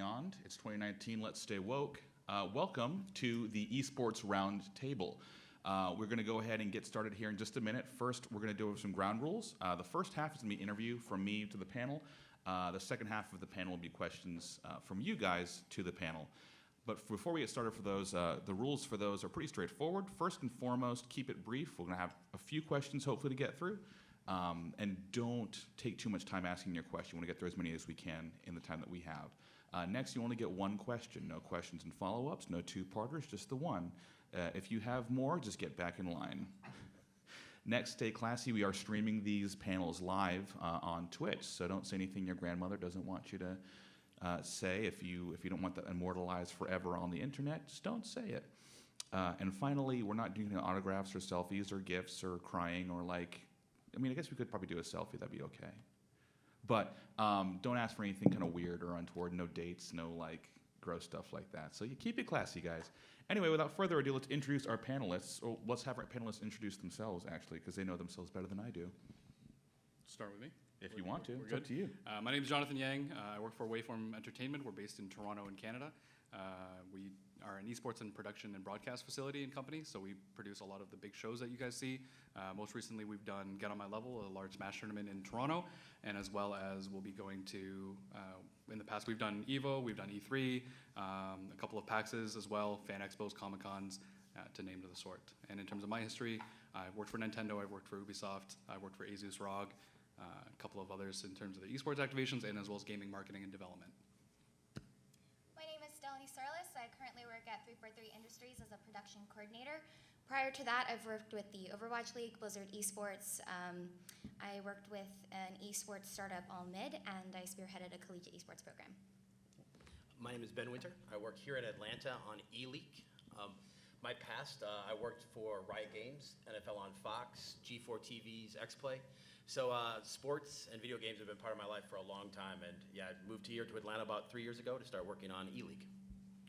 beyond. It's 2019. Let's stay woke. Welcome to the Esports Roundtable. We're going to go ahead and get started here in just a minute. First, we're going to do some ground rules. The first half is going to be interview from me to the panel. The second half of the panel will be questions from you guys to the panel. But before we get started for those, the rules for those are pretty straightforward. First and foremost, keep it brief. We're going to have a few questions hopefully to get through. And don't take too much time asking your question. We want to get through as many as we can in the time that we have. Next, you only get one question. No questions and follow-ups, no two-parters, just the one. If you have more, just get back in line. Next, stay classy. We are streaming these panels live on Twitch, so don't say anything your grandmother doesn't want you to say. If you don't want that immortalized forever on the internet, just don't say it. And finally, we're not doing autographs or selfies or gifts or crying or like, I mean, I guess we could probably do a selfie. That'd be okay. But don't ask for anything kind of weird or untoward. No dates, no like gross stuff like that. So you keep it classy, guys. Anyway, without further ado, let's introduce our panelists. Or let's have our panelists introduce themselves, actually, because they know themselves better than I do. Start with me. If you want to, it's up to you. My name is Jonathan Yang. I work for Waveform Entertainment. We're based in Toronto in Canada. We are an esports and production and broadcast facility and company, so we produce a lot of the big shows that you guys see. Most recently, we've done Get On My Level, a large Smash tournament in Toronto, and as well as we'll be going to, in the past, we've done EVO, we've done E3, a couple of PAXs as well, fan expos, Comic-Cons, to name to the sort. And in terms of my history, I've worked for Nintendo, I've worked for Ubisoft, I've worked for Asus ROG, a couple of others in terms of the esports activations, and as well as gaming marketing and development. My name is Delaney Sarlis. I currently work at 343 Industries as a production coordinator. Prior to that, I've worked with the Overwatch League, Blizzard Esports. I worked with an esports startup, All Mid, and I spearheaded a collegiate esports program. My name is Ben Winter. I work here in Atlanta on Eleague. My past, I worked for Riot Games, NFL on Fox, G4 TV's X-Play. So sports and video games have been part of my life for a long time, and yeah, I moved here to Atlanta about 3 years ago to start working on Eleague.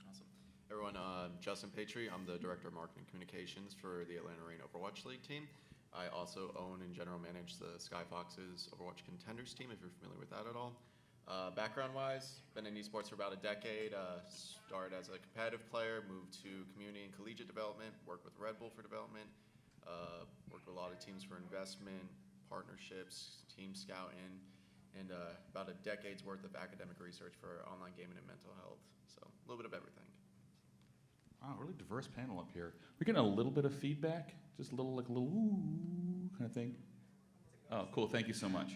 Awesome. Everyone, Justin Patry. I'm the Director of Marketing Communications for the Atlanta Reign Overwatch League team. I also own and general manage the Sky Fox's Overwatch Contenders team, if you're familiar with that at all. Background-wise, been in esports for about a decade. Started as a competitive player, moved to community and collegiate development, worked with Red Bull for development, worked with a lot of teams for investment, partnerships, team scouting, and about a decade's worth of academic research for online gaming and mental health. So a little bit of everything. Wow, really diverse panel up here. We're getting a little bit of feedback, just a little ooh kind of thing. Oh, cool. Thank you so much.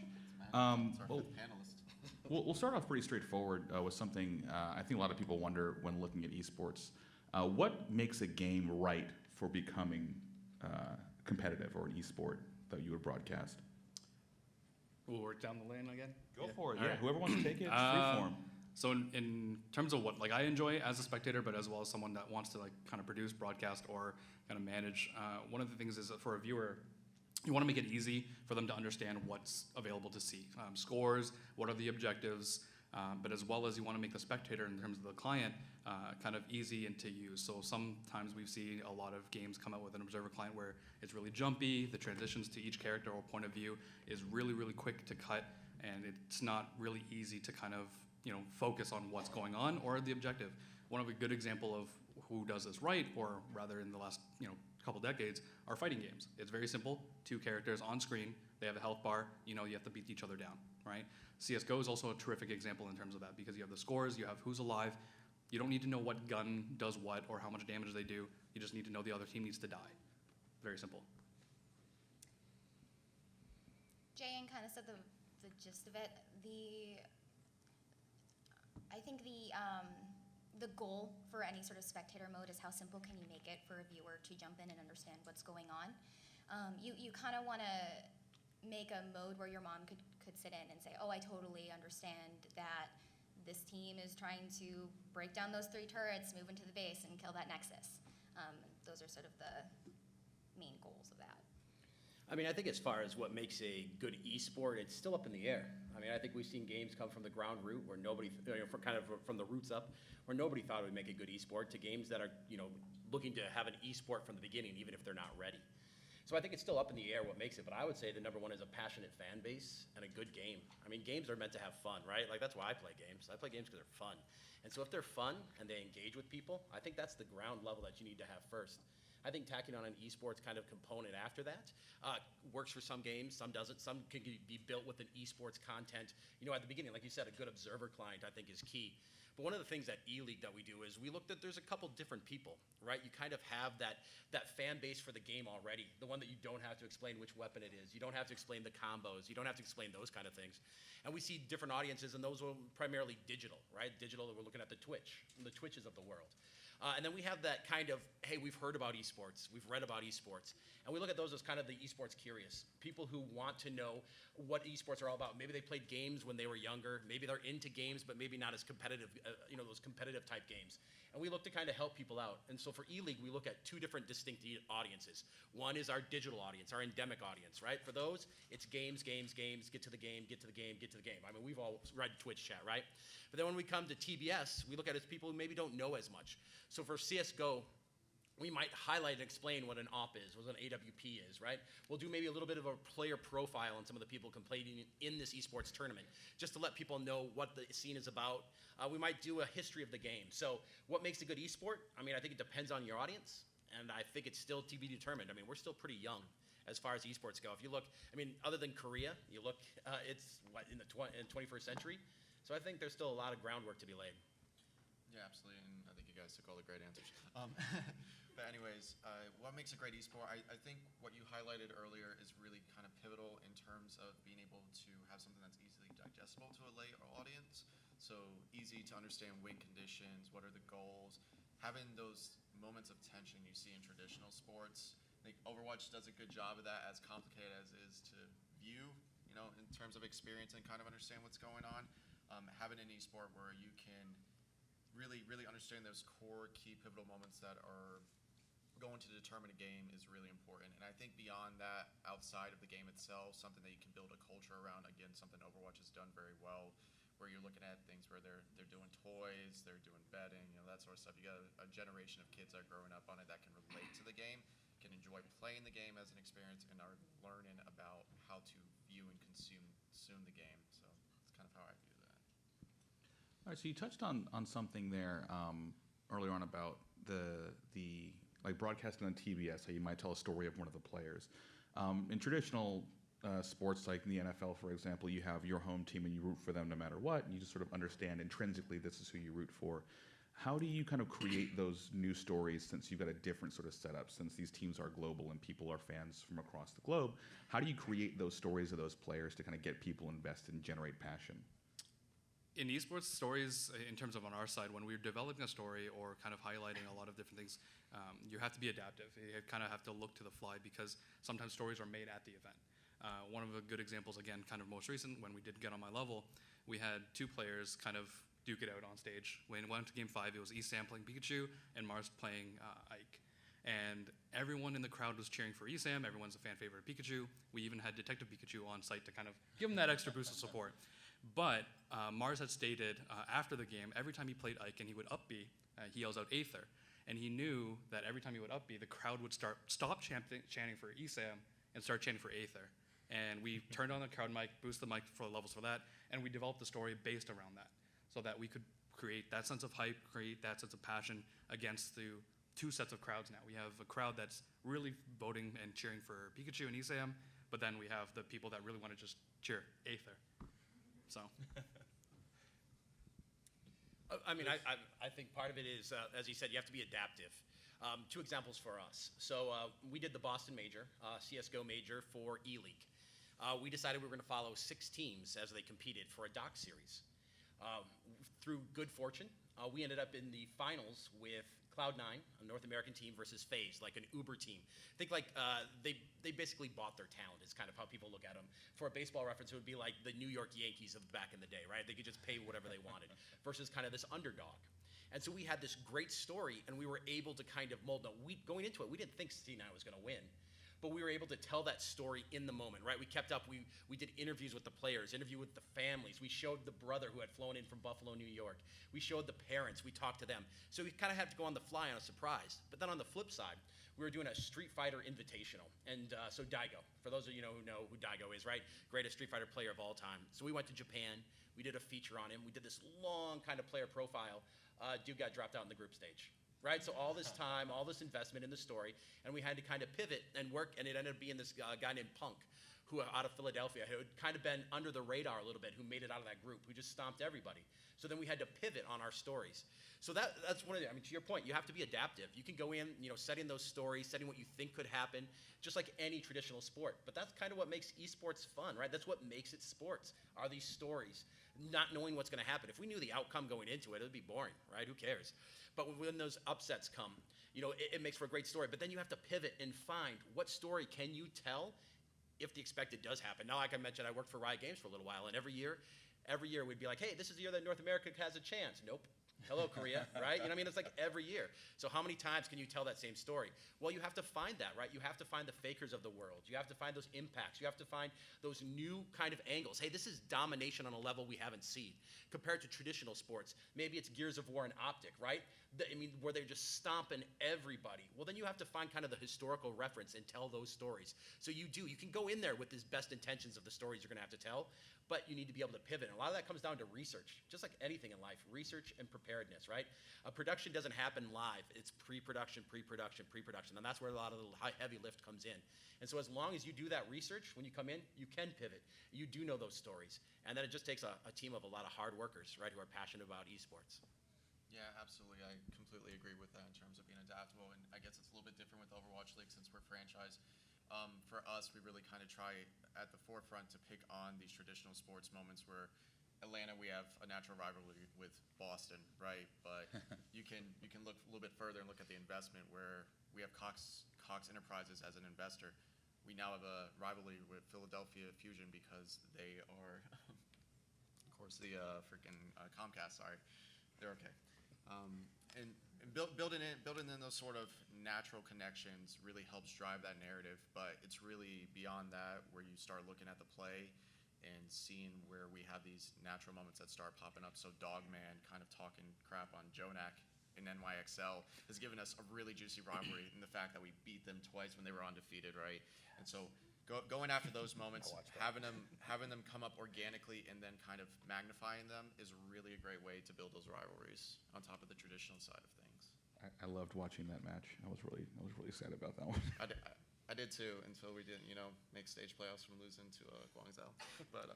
We'll start off pretty straightforward with something I think a lot of people wonder when looking at esports. What makes a game right for becoming competitive or an esport that you would broadcast? We'll work down the lane again. Go for it. All Yeah, right. whoever wants to take it, freeform. So in terms of what I enjoy as a spectator, but as well as someone that wants to kind of produce, broadcast, or kind of manage, one of the things is that for a viewer, you want to make it easy for them to understand what's available to see. Scores, what are the objectives, but as well as you want to make the spectator, in terms of the client, kind of easy and to use. So sometimes we see a lot of games come out with an observer client where it's really jumpy, the transitions to each character or point of view is really, really quick to cut, and it's not really easy to kind of focus on what's going on or the objective. One of a good example of who does this right, or rather in the last couple decades, are fighting games. It's very simple. 2 characters on screen, they have a health bar, you have to beat each other down, right? CSGO is also a terrific example in terms of that, because you have the scores, you have who's alive. You don't need to know what gun does what or how much damage they do. You just need to know the other team needs to die. Very simple. Jayan kind of said the gist of it. I think the goal for any sort of spectator mode is how simple can you make it for a viewer to jump in and understand what's going on. You kind of want to make a mode where your mom could sit in and say, oh, I totally understand that this team is trying to break down those 3 turrets, move into the base, and kill that Nexus. Those are sort of the main goals of that. I mean, I think as far as what makes a good esport, it's still up in the air. I mean, I think we've seen games come from the ground root where nobody, from the roots up, where nobody thought it would make a good esport, to games that are, looking to have an esport from the beginning, even if they're not ready. So I think it's still up in the air what makes it, but I would say the number one is a passionate fan base and a good game. I mean, games are meant to have fun, right? Like, that's why I play games. I play games because they're fun. And so if they're fun and they engage with people, I think that's the ground level that you need to have first. I think tacking on an esports kind of component after that works for some games, some doesn't. Some can be built with an esports content. You know, at the beginning, like you said, a good observer client I think is key. But one of the things at Eleague that we do is we looked at there's a couple different people, right? You kind of have that fan base for the game already, the one that you don't have to explain which weapon it is. You don't have to explain the combos. You don't have to explain those kind of things. And we see different audiences, and those are primarily digital, right? Digital, we're looking at the Twitches of the world. And then we have that kind of, hey, we've heard about esports, we've read about esports, and we look at those as kind of the esports curious, people who want to know what esports are all about. Maybe they played games when they were younger, maybe they're into games, but maybe not as competitive, those competitive type games. And we look to kind of help people out. And so for Eleague, we look at two different distinct audiences. One is our digital audience, our endemic audience, right? For those, it's games, get to the game, get to the game, get to the game. I mean, we've all read Twitch chat, right? But then when we come to TBS, we look at it as people who maybe don't know as much. So for CSGO, we might highlight and explain what an op is, what an AWP is, right? We'll do maybe a little bit of a player profile on some of the people competing in this esports tournament, just to let people know what the scene is about. We might do a history of the game. So what makes a good esport? I mean, I think it depends on your audience, and I think it's still to be determined. I mean, we're still pretty young as far as esports go. If you look, I mean, other than Korea, you look, it's what, in the 21st century? So I think there's still a lot of groundwork to be laid. Yeah, absolutely, and I think you guys took all the great answers. But anyways, what makes a great esport? I think what you highlighted earlier is really kind of pivotal in terms of being able to have something that's easily digestible to a lay audience. So easy to understand win conditions, what are the goals, having those moments of tension you see in traditional sports. I think Overwatch does a good job of that, as complicated as it is to view, in terms of experience and kind of understand what's going on. Having an esport where you can really understand those core key pivotal moments that are going to determine a game is really important. And I think beyond that, outside of the game itself, something that you can build a culture around, again, something Overwatch has done very well, where you're looking at things where they're doing toys, they're doing betting, that sort of stuff. You got a generation of kids that are growing up on it that can relate to the game, can enjoy playing the game as an experience, and are learning about how to view and consume the game. So that's kind of how I view that. All right, so you touched on something there earlier on about the like broadcasting on TBS, how you might tell a story of one of the players. In traditional sports, like in the NFL, for example, you have your home team and you root for them no matter what, and you just sort of understand intrinsically this is who you root for. How do you kind of create those new stories, since you've got a different sort of setup, since these teams are global and people are fans from across the globe? How do you create those stories of those players to kind of get people invested and generate passion? In esports stories, in terms of on our side, when we're developing a story or kind of highlighting a lot of different things, you have to be adaptive. You kind of have to look to the fly, because sometimes stories are made at the event. One of the good examples, again, kind of most recent, when we did get on my level, we had two players kind of duke it out on stage. When we went to game 5, it was Esam playing Pikachu and Mars playing Ike. And everyone in the crowd was cheering for Esam. Everyone's a fan favorite of Pikachu. We even had Detective Pikachu on site to kind of give him that extra boost of support. But Mars had stated after the game, every time he played Ike and he would up B, he yells out Aether. And he knew that every time he would up B, the crowd would stop chanting for Esam and start chanting for Aether. And we turned on the crowd mic, boost the mic for the levels for that, and we developed the story based around that, so that we could create that sense of hype, create that sense of passion against the two sets of crowds now. We have a crowd that's really voting and cheering for Pikachu and Esam, but then we have the people that really want to just cheer Aether. So. I mean, I think part of it is, as you said, you have to be adaptive. Two examples for us. So we did the Boston Major, CSGO Major for Eleague. We decided we were going to follow 6 teams as they competed for a doc series. Through good fortune, we ended up in the finals with Cloud9, a North American team, versus FaZe, like an Uber team. I think like they basically bought their talent is kind of how people look at them. For a baseball reference, it would be like the New York Yankees of back in the day, right? They could just pay whatever they wanted, versus kind of this underdog. And so we had this great story, and we were able to kind of mold. Now, going into it, we didn't think C9 was going to win. but we were able to tell that story in the moment, right? We kept up. We did interviews with the players, interview with the families. We showed the brother who had flown in from Buffalo, New York. We showed the parents. We talked to them. So we kind of had to go on the fly on a surprise. But then on the flip side, we were doing a Street Fighter Invitational. And so Daigo, for those of you who know who Daigo is, right? Greatest Street Fighter player of all time. So we went to Japan. We did a feature on him. We did this long kind of player profile. Dude got dropped out in the group stage. Right, so all this time, all this investment in the story, and we had to kind of pivot and work, and it ended up being this guy named Punk, who out of Philadelphia, who had kind of been under the radar a little bit, who made it out of that group, who just stomped everybody. So then we had to pivot on our stories. So that's one of the, to your point, you have to be adaptive. You can go in, setting those stories, setting what you think could happen, just like any traditional sport. But that's kind of what makes esports fun, right? That's what makes it sports, are these stories, not knowing what's going to happen. If we knew the outcome going into it, it would be boring, right? Who cares? But when those upsets come, it makes for a great story. But then you have to pivot and find what story can you tell if the expected does happen. Now, like I mentioned, I worked for Riot Games for a little while, and every year we'd be like, hey, this is the year that North America has a chance. Nope. Hello, Korea, right? It's like every year. So how many times can you tell that same story? Well, you have to find that, right? You have to find the fakers of the world. You have to find those impacts. You have to find those new kind of angles. Hey, this is domination on a level we haven't seen. Compared to traditional sports, maybe it's Gears of War and Optic, right? Where they're just stomping everybody. Well, then you have to find kind of the historical reference and tell those stories. So you can go in there with these best intentions of the stories you're going to have to tell, but you need to be able to pivot. And a lot of that comes down to research, just like anything in life, research and preparedness, right? A production doesn't happen live. It's pre-production, pre-production, pre-production. And that's where a lot of the heavy lift comes in. And so as long as you do that research, when you come in, you can pivot. You do know those stories. And then it just takes a team of a lot of hard workers, right, who are passionate about esports. Yeah, absolutely. I completely agree with that in terms of being adaptable. And I guess it's a little bit different with Overwatch League since we're franchise. For us, we really kind of try at the forefront to pick on these traditional sports moments where Atlanta, we have a natural rivalry with Boston, right? But you can look a little bit further and look at the investment where we have Cox Enterprises as an investor. We now have a rivalry with Philadelphia Fusion because they are, of course, the freaking Comcast. Sorry, they're okay. And building in those sort of natural connections really helps drive that narrative. But it's really beyond that where you start looking at the play and seeing where we have these natural moments that start popping up. So Dogman kind of talking crap on Jonak in NYXL has given us a really juicy rivalry in the fact that we beat them twice when they were undefeated, right? And so going after those moments, having them come up organically and then kind of magnifying them is really a great way to build those rivalries on top of the traditional side of things. I loved watching that match. I was really sad about that one. I did too, until we didn't, make stage playoffs from losing to Guangzhou. But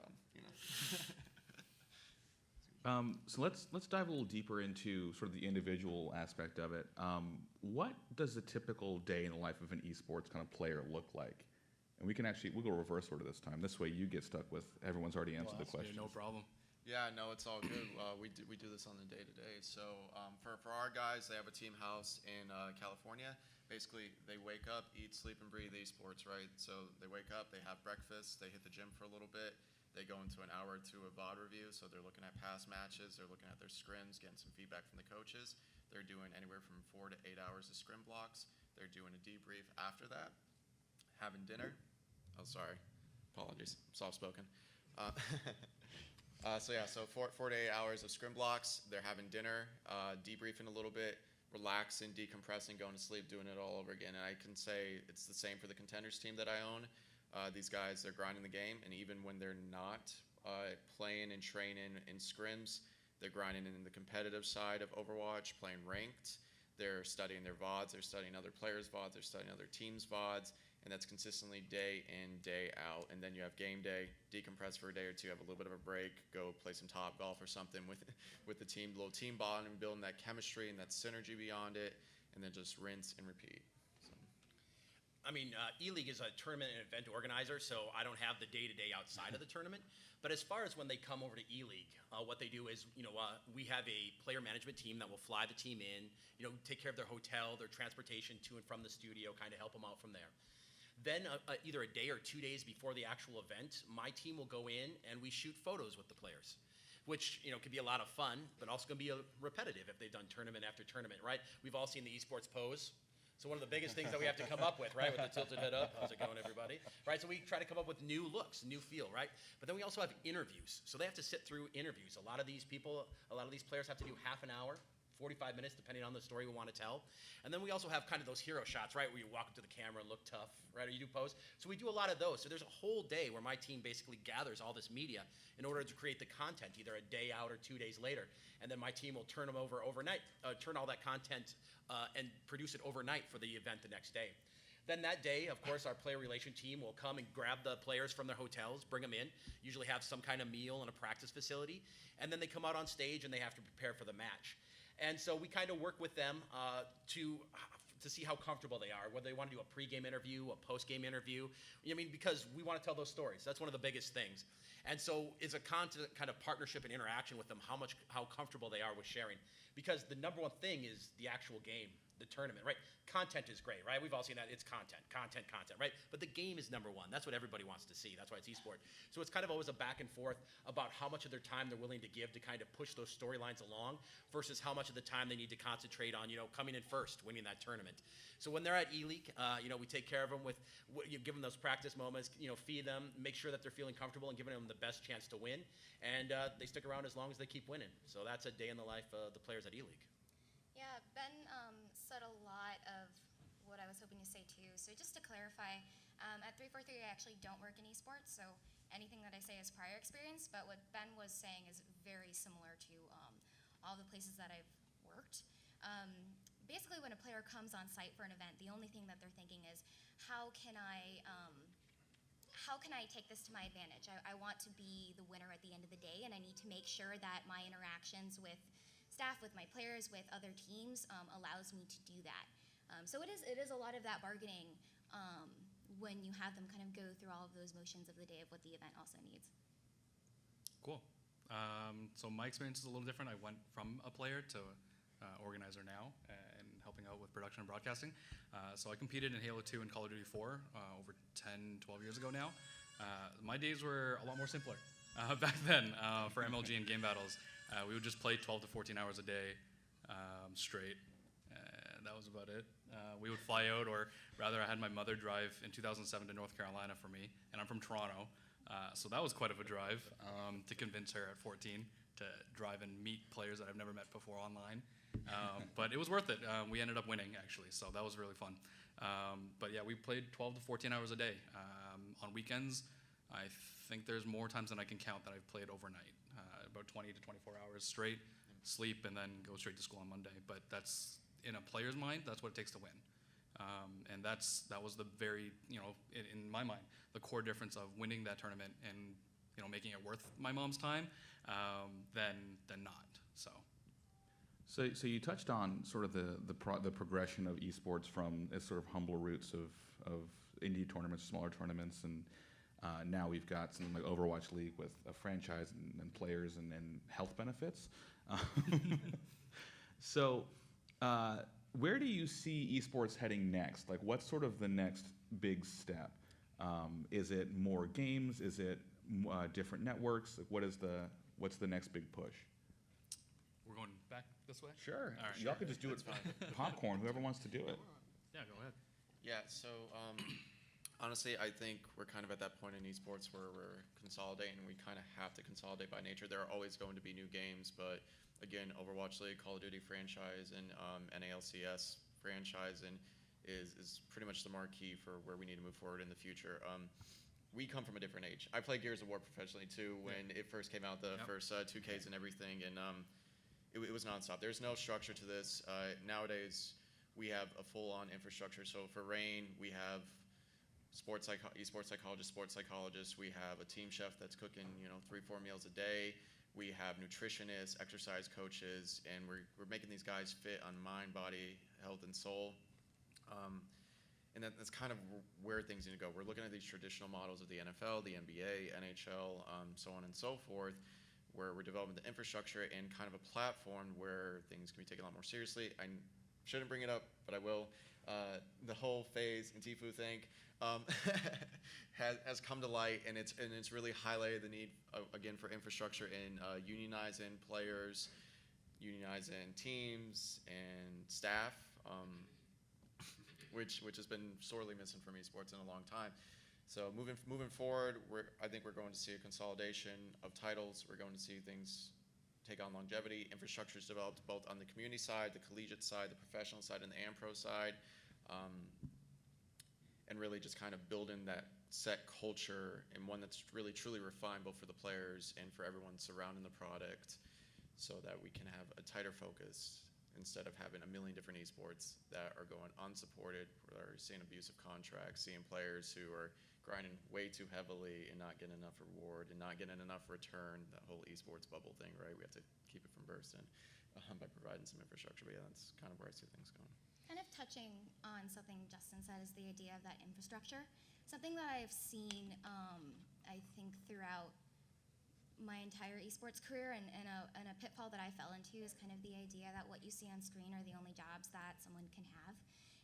So let's dive a little deeper into sort of the individual aspect of it. What does a typical day in the life of an esports kind of player look like? And we'll go reverse order this time. This way you get stuck with everyone's already answered the question. No problem. yeah, no, it's all good. We do this on the day to day. So for our guys, they have a team house in California. Basically, they wake up, eat, sleep, and breathe esports, right? So they wake up, they have breakfast, they hit the gym for a little bit. They go into an hour or two of VOD review, so they're looking at past matches, they're looking at their scrims, getting some feedback from the coaches. They're doing anywhere from 4 to 8 hours of scrim blocks. They're doing a debrief after that, having dinner. Oh, sorry. Apologies. Soft-spoken. So 4 to 8 hours of scrim blocks. They're having dinner, debriefing a little bit, relaxing, decompressing, going to sleep, doing it all over again. And I can say it's the same for the Contenders team that I own. These guys, they're grinding the game, and even when they're not playing and training in scrims, they're grinding in the competitive side of Overwatch, playing ranked. They're studying their VODs, they're studying other players' VODs, they're studying other teams' VODs, and that's consistently day in, day out. And then you have game day, decompress for a day or two, have a little bit of a break, go play some Top Golf or something with the team, little team bonding, building that chemistry and that synergy beyond it, and then just rinse and repeat. I mean, Eleague is a tournament and event organizer, so I don't have the day-to-day outside of the tournament. But as far as when they come over to Eleague, what they do is, we have a player management team that will fly the team in, take care of their hotel, their transportation to and from the studio, kind of help them out from there. Then either a day or 2 days before the actual event, my team will go in and we shoot photos with the players, which, could be a lot of fun, but also going to be repetitive if they've done tournament after tournament, right? We've all seen the esports pose. So one of the biggest things that we have to come up with, right, with the tilted head up, how's it going, everybody? Right, so we try to come up with new looks, new feel, right? But then we also have interviews. So they have to sit through interviews. A lot of these players have to do half an hour, 45 minutes, depending on the story we want to tell. And then we also have kind of those hero shots, right, where you walk up to the camera and look tough, right, or you do pose. So we do a lot of those. So there's a whole day where my team basically gathers all this media in order to create the content, either a day out or 2 days later. And then my team will turn them over overnight, turn all that content and produce it overnight for the event the next day. Then that day, of course, our player relation team will come and grab the players from their hotels, bring them in, usually have some kind of meal in a practice facility, and then they come out on stage and they have to prepare for the match. And so we kind of work with them to see how comfortable they are, whether they want to do a pregame interview, a postgame interview. I mean, because we want to tell those stories. That's one of the biggest things. And so it's a constant kind of partnership and interaction with them, how comfortable they are with sharing. Because the number one thing is the actual game, the tournament, right? Content is great, right? We've all seen that. It's content, right? But the game is number one. That's what everybody wants to see. That's why it's esports. So it's kind of always a back and forth about how much of their time they're willing to give to kind of push those storylines along versus how much of the time they need to concentrate on, coming in first, winning that tournament. So when they're at Eleague, we take care of them with, give them those practice moments, feed them, make sure that they're feeling comfortable and giving them the best chance to win. And they stick around as long as they keep winning. So that's a day in the life of the players at Eleague. Yeah, Ben said a lot of what I was hoping to say too. So just to clarify, at 343 I actually don't work in esports, so anything that I say is prior experience, but what Ben was saying is very similar to all the places that I've worked. Basically, when a player comes on site for an event, the only thing that they're thinking is, how can I take this to my advantage? I want to be the winner at the end of the day, and I need to make sure that my interactions with staff, with my players, with other teams, allows me to do that. So it is a lot of that bargaining when you have them kind of go through all of those motions of the day of what the event also needs. Cool. So my experience is a little different. I went from a player to organizer now and helping out with production and broadcasting. So I competed in Halo 2 and Call of Duty 4 over 10, 12 years ago now. My days were a lot more simpler. Back then, for MLG and game battles, we would just play 12 to 14 hours a day straight. That was about it. We would fly out, or rather I had my mother drive in 2007 to North Carolina for me, and I'm from Toronto. So that was quite of a drive to convince her at 14 to drive and meet players that I've never met before online. But it was worth it. We ended up winning, actually, so that was really fun. But yeah, we played 12 to 14 hours a day. On weekends, I think there's more times than I can count that I've played overnight, about 20 to 24 hours straight, sleep, and then go straight to school on Monday. But that's, in a player's mind, that's what it takes to win. And that was the very, in my mind, the core difference of winning that tournament and, making it worth my mom's time than not. So you touched on sort of the progression of esports from its sort of humble roots of indie tournaments, smaller tournaments, and now we've got something like Overwatch League with a franchise and players and health benefits. So where do you see esports heading next? Like, what's sort of the next big step? Is it more games? Is it different networks? Like, what's the next big push? we're going back this way? Sure. All right. Y'all could just do it popcorn, whoever wants to do it. Yeah, go ahead. Yeah, so honestly, I think we're kind of at that point in esports where we're consolidating. We kind of have to consolidate by nature. There are always going to be new games, but again, Overwatch League, Call of Duty franchise, and NALCS franchise is pretty much the marquee for where we need to move forward in the future. We come from a different age. I played Gears of War professionally too when it first came out, the first 2Ks and everything, and it was nonstop. There's no structure to this. Nowadays, we have a full-on infrastructure. So for Rain, we have esports psychologists. We have a team chef that's cooking 3-4 meals a day. We have nutritionists, exercise coaches, and we're making these guys fit on mind, body, health, and soul. And that's kind of where things need to go. We're looking at these traditional models of the NFL, the NBA, NHL, so on and so forth, where we're developing the infrastructure and kind of a platform where things can be taken a lot more seriously. I shouldn't bring it up, but I will. The whole FaZe and Tfue thing has come to light, and it's really highlighted the need again for infrastructure in unionizing players, unionizing teams and staff. which has been sorely missing from esports in a long time. So moving forward, I think we're going to see a consolidation of titles. We're going to see things take on longevity. Infrastructure is developed both on the community side, the collegiate side, the professional side, and the AmPro side, and really just kind of building that set culture and one that's really truly refined both for the players and for everyone surrounding the product, so that we can have a tighter focus instead of having a million different esports that are going unsupported, or seeing abusive contracts, seeing players who are grinding way too heavily and not getting enough reward and not getting enough return. That whole esports bubble thing, right? We have to keep it from bursting by providing some infrastructure. But yeah, that's kind of where I see things going. Kind of touching on something Justin said is the idea of that infrastructure. Something that I've seen, I think, throughout my entire esports career, and a pitfall that I fell into is kind of the idea that what you see on screen are the only jobs that someone can have.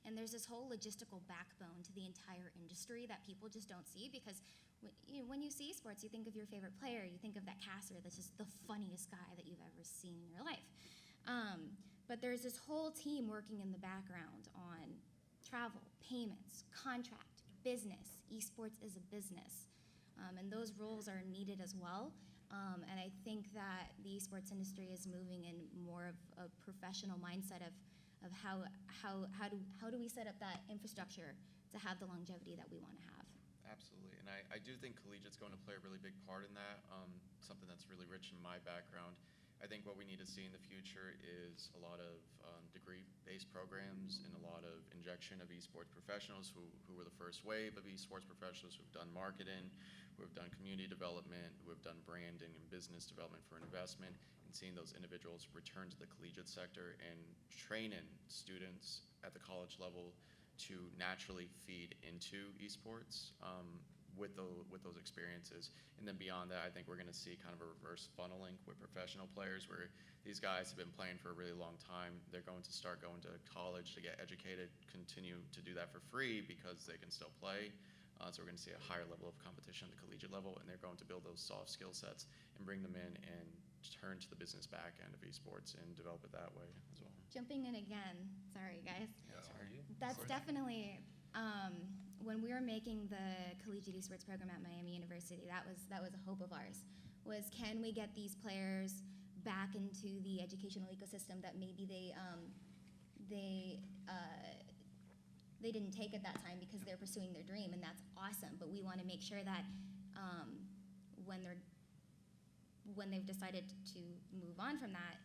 And there's this whole logistical backbone to the entire industry that people just don't see, because when you see esports, you think of your favorite player, you think of that caster that's just the funniest guy that you've ever seen in your life. But there's this whole team working in the background on travel, payments, contract, business. Esports is a business. And those roles are needed as well. And I think that the esports industry is moving in more of a professional mindset of how do we set up that infrastructure to have the longevity that we want to have. Absolutely, and I do think collegiate's going to play a really big part in that, something that's really rich in my background. I think what we need to see in the future is a lot of degree-based programs and a lot of injection of esports professionals who were the first wave of esports professionals who've done marketing, who have done community development, who have done branding and business development for investment, and seeing those individuals return to the collegiate sector and training students at the college level to naturally feed into esports with those experiences. And then beyond that, I think we're going to see kind of a reverse funneling with professional players, where these guys have been playing for a really long time. They're going to start going to college to get educated, continue to do that for free because they can still play. So we're going to see a higher level of competition at the collegiate level, and they're going to build those soft skill sets and bring them in and turn to the business back end of esports and develop it that way as well. Jumping in again, sorry guys. Yeah. Sorry. That's definitely when we were making the collegiate esports program at Miami University. That was a hope of ours. Was, can we get these players back into the educational ecosystem that maybe they didn't take at that time because they're pursuing their dream, and that's awesome. But we want to make sure that when they've decided to move on from that,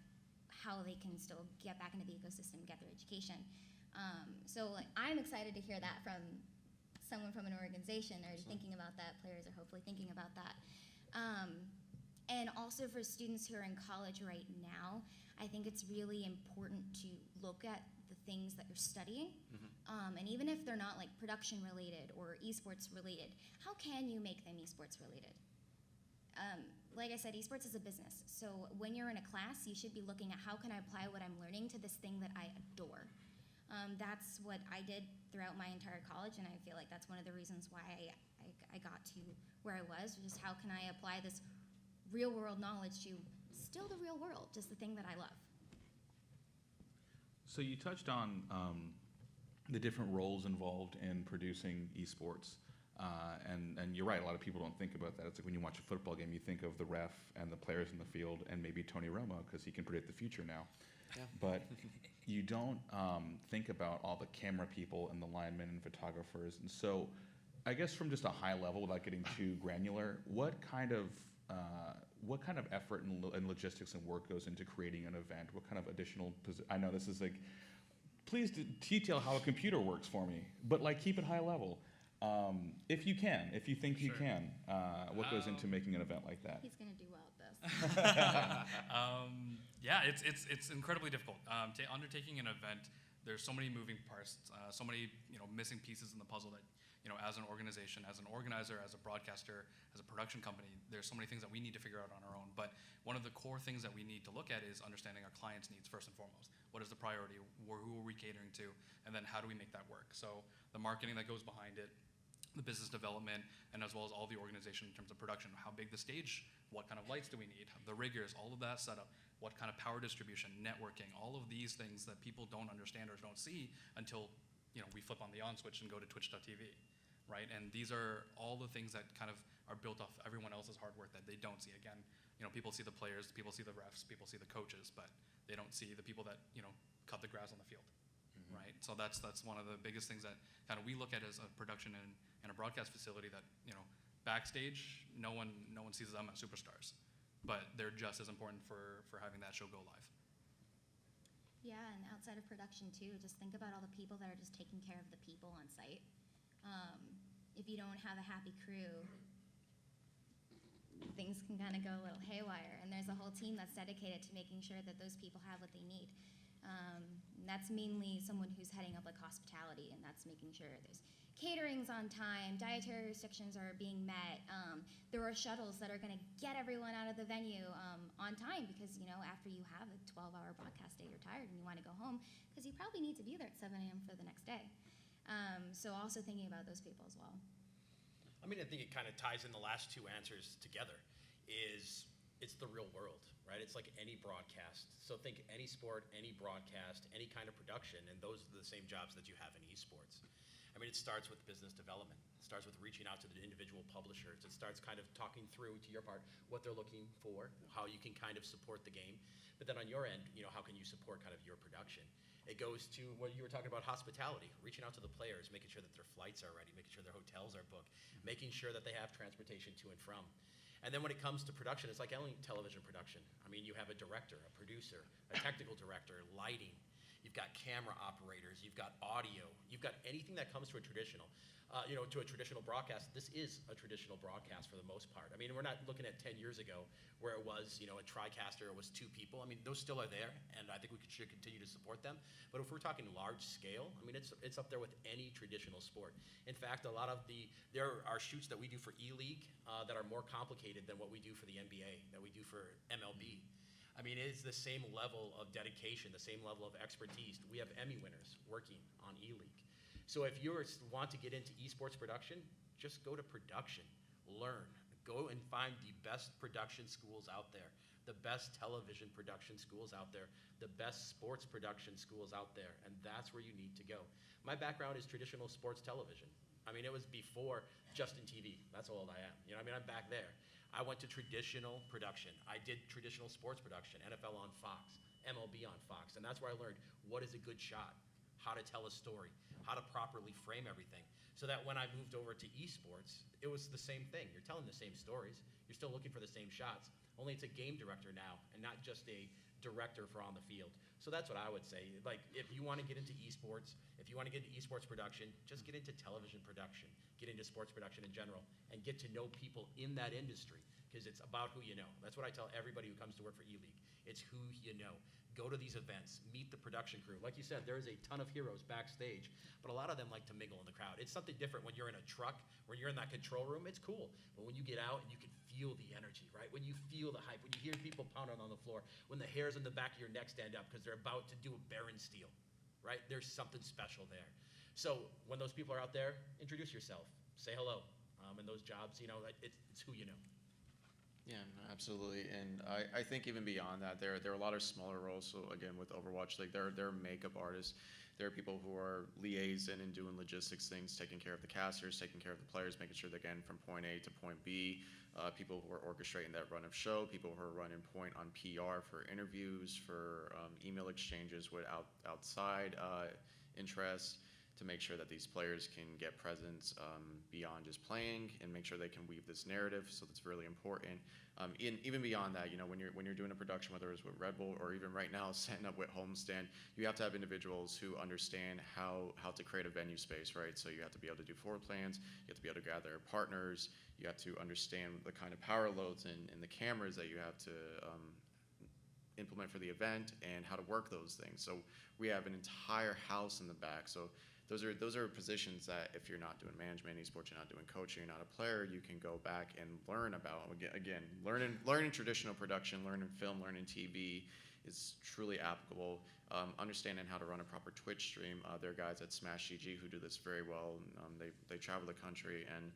how they can still get back into the ecosystem, get their education. So I'm excited to hear that from someone from an organization already thinking about that. Players are hopefully thinking about that. And also for students who are in college right now, I think it's really important to look at the things that you're studying. And even if they're not like production related or esports related, how can you make them esports related? Like I said, esports is a business. So when you're in a class, you should be looking at how can I apply what I'm learning to this thing that I adore. That's what I did throughout my entire college, and I feel like that's one of the reasons why I got to where I was, just how can I apply this real world knowledge to still the real world, just the thing that I love. So you touched on the different roles involved in producing esports. And you're right, a lot of people don't think about that. It's like when you watch a football game, you think of the ref and the players in the field and maybe Tony Romo because he can predict the future now. Yeah. But you don't think about all the camera people and the linemen and photographers. And so I guess from just a high level, without getting too granular, what kind of effort and logistics and work goes into creating an event? What kind of additional, I know this is like, please detail how a computer works for me, but like keep it high level. If you can, if you think you Sure. can, what goes into making an event like that? He's gonna do well at this. Yeah, it's incredibly difficult. Undertaking an event, there's so many moving parts, so many missing pieces in the puzzle that as an organization, as an organizer, as a broadcaster, as a production company, there's so many things that we need to figure out on our own. But one of the core things that we need to look at is understanding our clients' needs first and foremost. What is the priority? Who are we catering to? And then how do we make that work? So the marketing that goes behind it, the business development, and as well as all the organization in terms of production. How big the stage, what kind of lights do we need, the riggers, all of that setup, what kind of power distribution, networking, all of these things that people don't understand or don't see until we flip on the on switch and go to twitch.tv, right? And these are all the things that kind of are built off everyone else's hard work that they don't see. Again, people see the players, people see the refs, people see the coaches, but they don't see the people that, cut the grass on the field, right? So that's one of the biggest things that kind of we look at as a production and a broadcast facility that, backstage, no one sees them as superstars, but they're just as important for having that show go live. Yeah, and outside of production too, just think about all the people that are just taking care of the people on site. If you don't have a happy crew, things can kind of go a little haywire, and there's a whole team that's dedicated to making sure that those people have what they need. And that's mainly someone who's heading up like hospitality, and that's making sure there's caterings on time, dietary restrictions are being met. There are shuttles that are going to get everyone out of the venue on time because, after you have a 12-hour broadcast day, you're tired and you want to go home because you probably need to be there at 7 a.m. for the next day. So also thinking about those people as well. I mean, I think it kind of ties in the last two answers together. It's the real world, right? It's like any broadcast. So think any sport, any broadcast, any kind of production, and those are the same jobs that you have in esports. I mean, it starts with business development. It starts with reaching out to the individual publishers. It starts kind of talking through, to your part, what they're looking for, how you can kind of support the game. But then on your end, how can you support kind of your production? It goes to what you were talking about, hospitality, reaching out to the players, making sure that their flights are ready, making sure their hotels are booked, making sure that they have transportation to and from. And then when it comes to production, it's like any television production. I mean, you have a director, a producer, a technical director, lighting. You've got camera operators. You've got audio. You've got anything that comes to a traditional, to a traditional broadcast. This is a traditional broadcast for the most part. I mean, we're not looking at 10 years ago where it was, a TriCaster, it was 2 people. I mean, those still are there, and I think we should continue to support them. But if we're talking large scale, I mean, it's up there with any traditional sport. In fact, there are shoots that we do for Eleague that are more complicated than what we do for the NBA, that we do for MLB. I mean, it is the same level of dedication, the same level of expertise. We have Emmy winners working on Eleague. So if you want to get into esports production, just go to production, learn, go and find the best production schools out there, the best television production schools out there, the best sports production schools out there, and that's where you need to go. My background is traditional sports television. I mean, it was before Justin TV. That's how old I am. I'm back there. I went to traditional production. I did traditional sports production, NFL on Fox, MLB on Fox, and that's where I learned what is a good shot, how to tell a story, how to properly frame everything. So that when I moved over to esports, it was the same thing. You're telling the same stories. You're still looking for the same shots, only it's a game director now and not just a director for on the field. So that's what I would say. Like, if you want to get into esports, if you want to get into esports production, just get into television production, get into sports production in general, and get to know people in that industry, because it's about who you know. That's what I tell everybody who comes to work for Eleague. It's who you know. Go to these events, meet the production crew. Like you said, there's a ton of heroes backstage, but a lot of them like to mingle in the crowd. It's something different when you're in a truck, when you're in that control room, it's cool. But when you get out and you can feel the energy, right? When you feel the hype, when you hear people pounding on the floor, when the hairs on the back of your neck stand up because they're about to do a Baron steal, right? There's something special there. So when those people are out there, introduce yourself, say hello. And those jobs, it's who you know. Yeah, absolutely. And I think even beyond that, there are a lot of smaller roles. So again, with Overwatch League, there are makeup artists. There are people who are liaising and doing logistics things, taking care of the casters, taking care of the players, making sure they're getting from point A to point B. People who are orchestrating that run of show, people who are running point on PR for interviews, for email exchanges with outside interests, to make sure that these players can get presence beyond just playing and make sure they can weave this narrative. So that's really important. Even beyond that, when you're doing a production, whether it's with Red Bull or even right now setting up with Homestand, you have to have individuals who understand how to create a venue space, right? So you have to be able to do floor plans, you have to be able to gather partners, you have to understand the kind of power loads and the cameras that you have to implement for the event and how to work those things. So we have an entire house in the back. So those are positions that if you're not doing management, esports, you're not doing coaching, you're not a player, you can go back and learn about. Again, learning traditional production, learning film, learning TV is truly applicable. Understanding how to run a proper Twitch stream. There are guys at Smash GG who do this very well. They travel the country and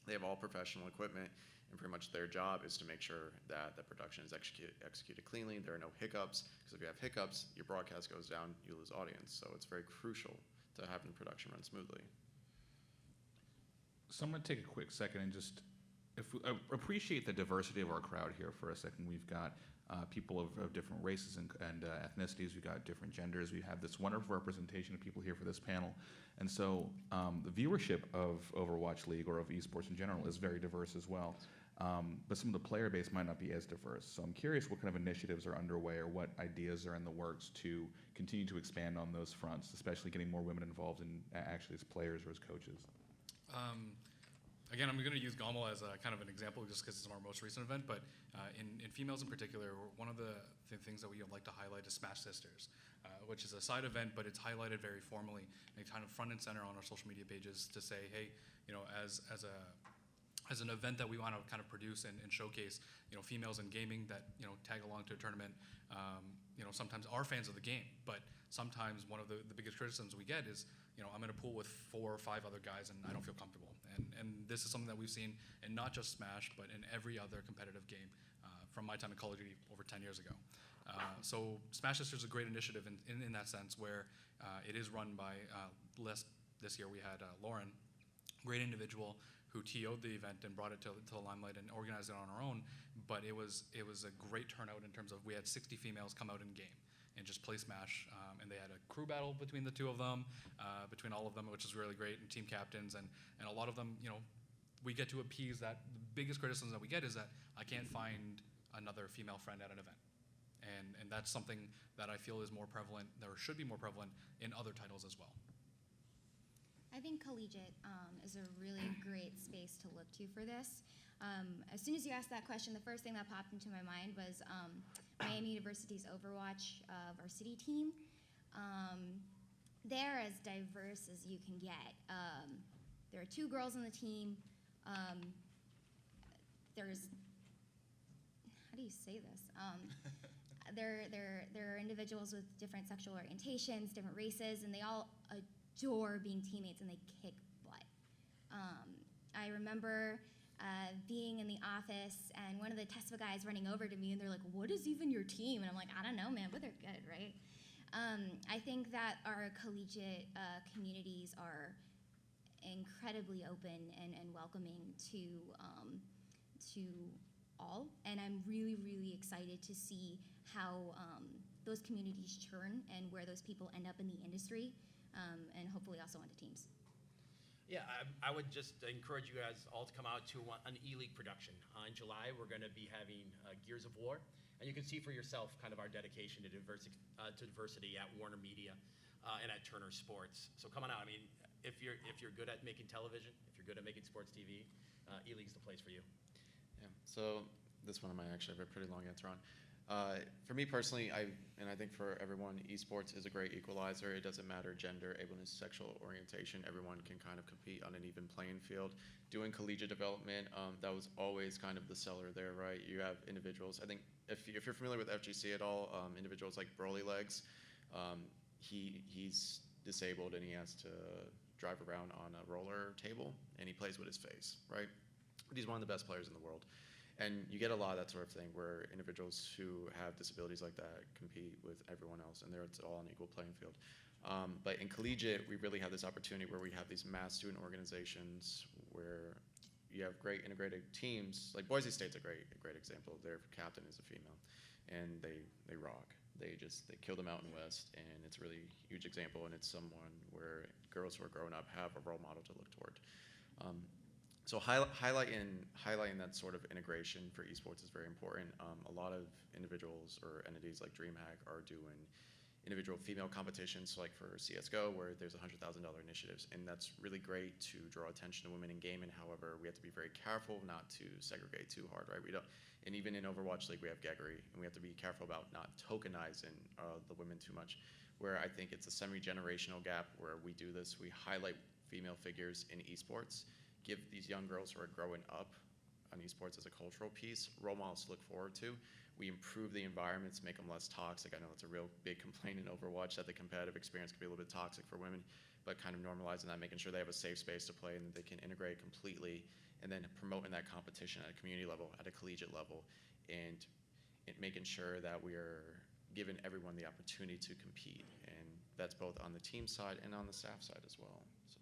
they have all professional equipment, and pretty much their job is to make sure that the production is executed cleanly. There are no hiccups, because if you have hiccups, your broadcast goes down, you lose audience. So it's very crucial to having production run smoothly. So I'm going to take a quick second and just appreciate the diversity of our crowd here for a second. We've got people of different races and ethnicities. We've got different genders. We have this wonderful representation of people here for this panel. And so the viewership of Overwatch League or of esports in general is very diverse as well. But some of the player base might not be as diverse. So I'm curious what kind of initiatives are underway or what ideas are in the works to continue to expand on those fronts, especially getting more women involved in actually as players or as coaches. Again, I'm going to use Gommel as a kind of an example just because it's our most recent event, but in females in particular, one of the things that we like to highlight is Smash Sisters, which is a side event, but it's highlighted very formally and kind of front and center on our social media pages to say, hey, as an event that we want to kind of produce and showcase, females in gaming that, tag along to a tournament, sometimes are fans of the game, but sometimes one of the biggest criticisms we get is, I'm in a pool with 4 or 5 other guys and I don't feel comfortable. And this is something that we've seen in not just Smash, but in every other competitive game from my time in Call of Duty over 10 years ago. So Smash Sisters is a great initiative in that sense where it is run by, this year we had Lauren, great individual who TO'd the event and brought it to the limelight and organized it on our own. But it was a great turnout in terms of we had 60 females come out in game and just play Smash. And they had a crew battle between the two of them, between all of them, which is really great, and team captains. And a lot of them, we get to appease that. The biggest criticism that we get is that I can't find another female friend at an event. And that's something that I feel is more prevalent, or should be more prevalent in other titles as well. I think collegiate is a really great space to look to for this. As soon as you asked that question, the first thing that popped into my mind was Miami University's Overwatch varsity team. They're as diverse as you can get. There are 2 girls on the team. There's, how do you say this? There are individuals with different sexual orientations, different races, and they all adore being teammates and they kick butt. I remember being in the office and one of the TESPA guys running over to me and they're like, what is even your team? And I'm like, I don't know, man, but they're good, right? I think that our collegiate communities are incredibly open and welcoming to all, and I'm really, really excited to see how those communities churn and where those people end up in the industry, and hopefully also onto teams. Yeah, I would just encourage you guys all to come out to an Eleague production. In July, we're going to be having Gears of War, and you can see for yourself kind of our dedication to diversity at Warner Media and at Turner Sports. So come on out. I mean, if you're good at making television, if you're good at making sports TV, Eleague's the place for you. Yeah, so this one I might actually have a pretty long answer on. For me personally, and I think for everyone, esports is a great equalizer. It doesn't matter gender, ableness, sexual orientation. Everyone can kind of compete on an even playing field. Doing collegiate development, that was always kind of the seller there, right? You have individuals. I think if you're familiar with FGC at all, individuals like Broly Legs, he's disabled and he has to drive around on a roller table and he plays with his face, right? But he's one of the best players in the world. And you get a lot of that sort of thing where individuals who have disabilities like that compete with everyone else, and it's all an equal playing field. But in collegiate, we really have this opportunity where we have these mass student organizations where you have great integrated teams. Like Boise State's a great example. Their captain is a female, and they rock. They kill the Mountain West, and it's a really huge example, and it's someone where girls who are growing up have a role model to look toward. So highlighting that sort of integration for esports is very important. A lot of individuals or entities like DreamHack are doing individual female competitions, like for CSGO, where there's $100,000 initiatives, and that's really great to draw attention to women in gaming. However, we have to be very careful not to segregate too hard, right? And even in Overwatch League, we have Geggery, and we have to be careful about not tokenizing the women too much. Where I think it's a semi-generational gap where we do this, we highlight female figures in esports, give these young girls who are growing up on esports as a cultural piece role models to look forward to. We improve the environments, make them less toxic. I know it's a real big complaint in Overwatch that the competitive experience can be a little bit toxic for women, but kind of normalizing that, making sure they have a safe space to play and that they can integrate completely, and then promoting that competition at a community level, at a collegiate level, and making sure that we are given everyone the opportunity to compete, and that's both on the team side and on the staff side as well. So.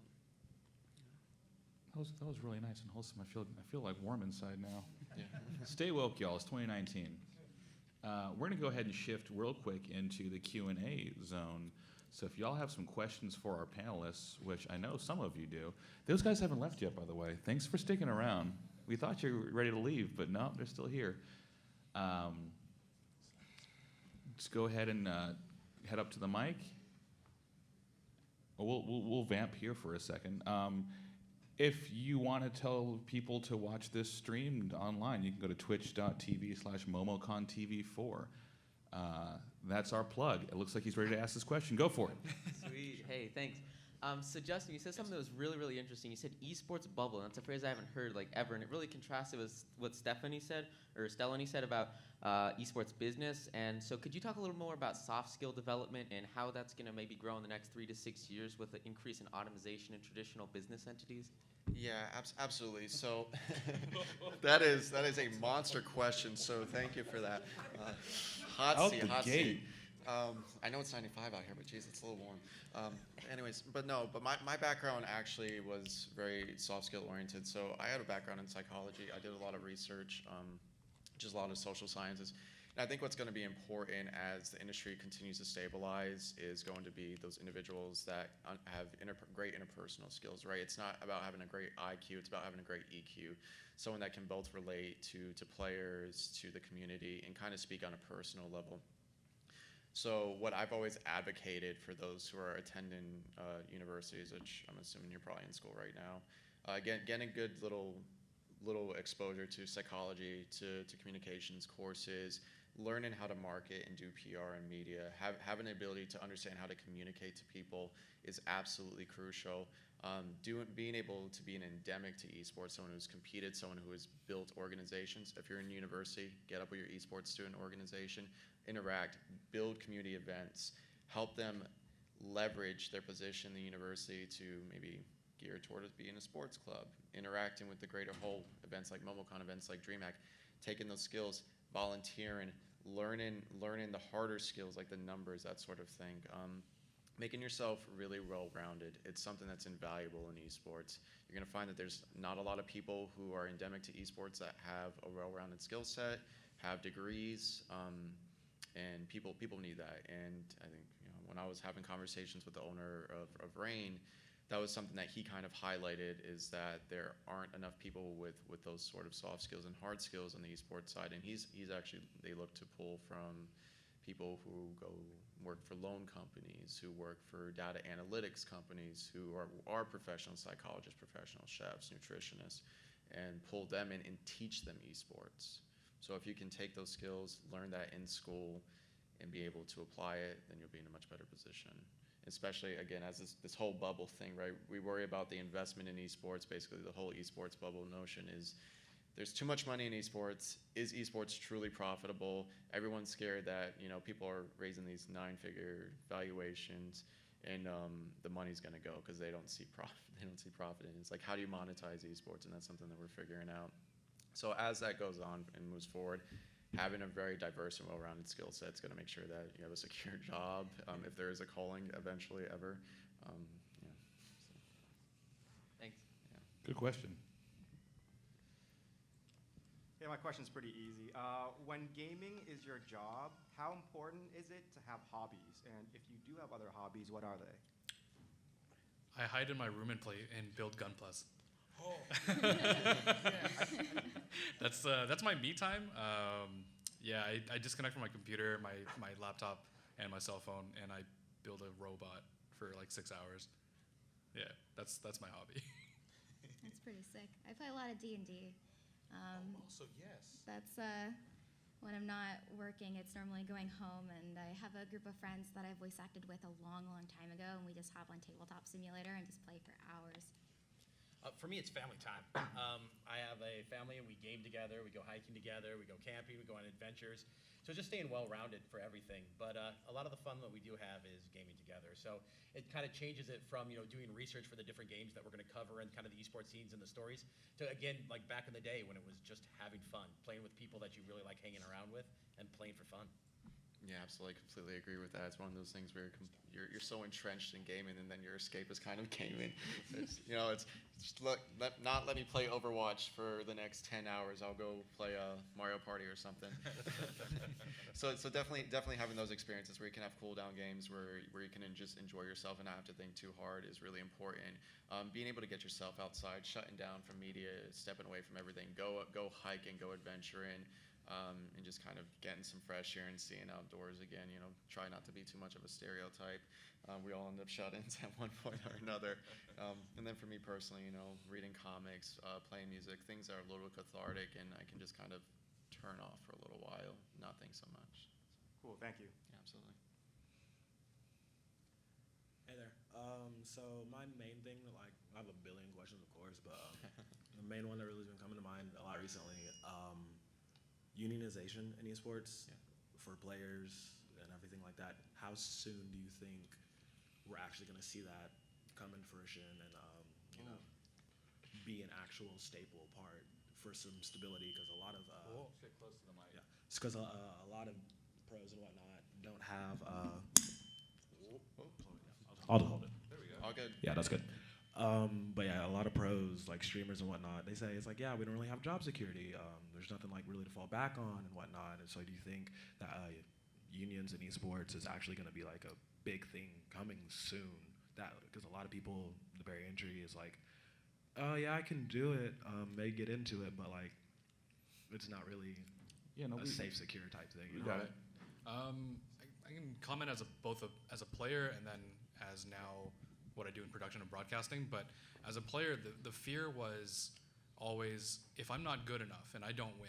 That was really nice and wholesome. I feel like warm inside now. Yeah. Stay woke, y'all. It's 2019. We're gonna go ahead and shift real quick into the Q&A zone. So if y'all have some questions for our panelists, which I know some of you do, those guys haven't left yet, by the way. Thanks for sticking around. We thought you were ready to leave, but no, they're still here. Just go ahead and head up to the mic. We'll vamp here for a second. If you want to tell people to watch this streamed online, you can go to twitch.tv/MomoConTV4. That's our plug. It looks like he's ready to ask this question. Go for it. Sweet. Hey, thanks. So Justin, you said something that was really, really interesting. You said esports bubble. And that's a phrase I haven't heard like ever, and it really contrasted with what Stellany said about esports business. And so, could you talk a little more about soft skill development and how that's going to maybe grow in the next 3 to 6 years with the increase in automation in traditional business entities? Yeah, absolutely. So that is a monster question. So thank you for that. Hot Out seat, the hot gate. seat. I know it's 95 out here, but geez, it's a little warm. But my background actually was very soft skill oriented. So I had a background in psychology. I did a lot of research, just a lot of social sciences. And I think what's going to be important as the industry continues to stabilize is going to be those individuals that have great interpersonal skills, right? It's not about having a great IQ, it's about having a great EQ. Someone that can both relate to players, to the community, and kind of speak on a personal level. So what I've always advocated for those who are attending universities, which I'm assuming you're probably in school right now, getting a good little exposure to psychology, to communications courses, learning how to market and do PR and media, having the ability to understand how to communicate to people is absolutely crucial. Being able to be an endemic to esports, someone who's competed, someone who has built organizations. If you're in university, get up with your esports student organization, interact, build community events, help them leverage their position in the university to maybe gear towards being a sports club, interacting with the greater whole, events like MomoCon, events like DreamHack, taking those skills, volunteering, learning the harder skills like the numbers, that sort of thing. Making yourself really well-rounded. It's something that's invaluable in esports. You're going to find that there's not a lot of people who are endemic to esports that have a well-rounded skill set, have degrees, and people need that. And I think when I was having conversations with the owner of Rain, that was something that he kind of highlighted, is that there aren't enough people with those sort of soft skills and hard skills on the esports side. And he's actually, they look to pull from people who go work for loan companies, who work for data analytics companies, who are professional psychologists, professional chefs, nutritionists, and pull them in and teach them esports. So if you can take those skills, learn that in school, and be able to apply it, then you'll be in a much better position. Especially, again, as this whole bubble thing, right? We worry about the investment in esports. Basically, the whole esports bubble notion is there's too much money in esports. Is esports truly profitable? Everyone's scared that people are raising these 9-figure valuations, and the money's going to go because they don't see profit. They don't see profit in it. It's like, how do you monetize esports? And that's something that we're figuring out. So as that goes on and moves forward, having a very diverse and well-rounded skill set is going to make sure that you have a secure job if there is a calling eventually ever. Thanks. Yeah. Good question. Yeah, my question's pretty easy. When gaming is your job, how important is it to have hobbies? And if you do have other hobbies, what are they? I hide in my room and play and build Gunplus. Oh. That's my me time. I disconnect from my computer, my laptop, and my cell phone, and I build a robot for like 6 hours. Yeah, that's my hobby. That's pretty sick. I play a lot of D&D. Also, yes. That's when I'm not working, it's normally going home, and I have a group of friends that I voice acted with a long, long time ago, and we just hop on Tabletop Simulator and just play for hours. For me, it's family time. I have a family, and we game together. We go hiking together. We go camping. We go on adventures. So just staying well-rounded for everything. But a lot of the fun that we do have is gaming together. So it kind of changes it from doing research for the different games that we're going to cover and kind of the esports scenes and the stories to, again, like back in the day when it was just having fun, playing with people that you really like hanging around with and playing for fun. Yeah, absolutely, completely agree with that. It's one of those things where you're so entrenched in gaming, and then your escape is kind of gaming. It's, it's just not let me play Overwatch for the next 10 hours. I'll go play Mario Party or something. so definitely having those experiences where you can have cool down games where you can just enjoy yourself and not have to think too hard is really important. Being able to get yourself outside, shutting down from media, stepping away from everything, go hiking, go adventuring. And just kind of getting some fresh air and seeing outdoors again. Try not to be too much of a stereotype. We all end up shut-ins at one point or another. And then for me personally, reading comics, playing music, things that are a little cathartic, and I can just kind of turn off for a little while, not think so much. Cool, thank you. Yeah, absolutely. Hey there. So my main thing, like, I have a billion questions, of course, but the main one that really has been coming to mind a lot recently, unionization in esports for players and everything like that. How soon do you think we're actually going to see that come in fruition and be an actual staple part for some stability? Because a lot of Get close to the mic. yeah, it's because a lot of pros and whatnot don't have. I'll just hold it. There we go. All good. Yeah, that's good. But yeah, a lot of pros, like streamers and whatnot, they say it's like, yeah, we don't really have job security. There's nothing like really to fall back on and whatnot. And so do you think that unions in esports is actually going to be like a big thing coming soon? That because a lot of people, the barrier entry is like, oh yeah, I can do it, may get into it, but like, it's not really a safe, secure type thing. You know? Got it. I can comment as a player and then as now what I do in production and broadcasting. But as a player, the fear was always, if I'm not good enough and I don't win,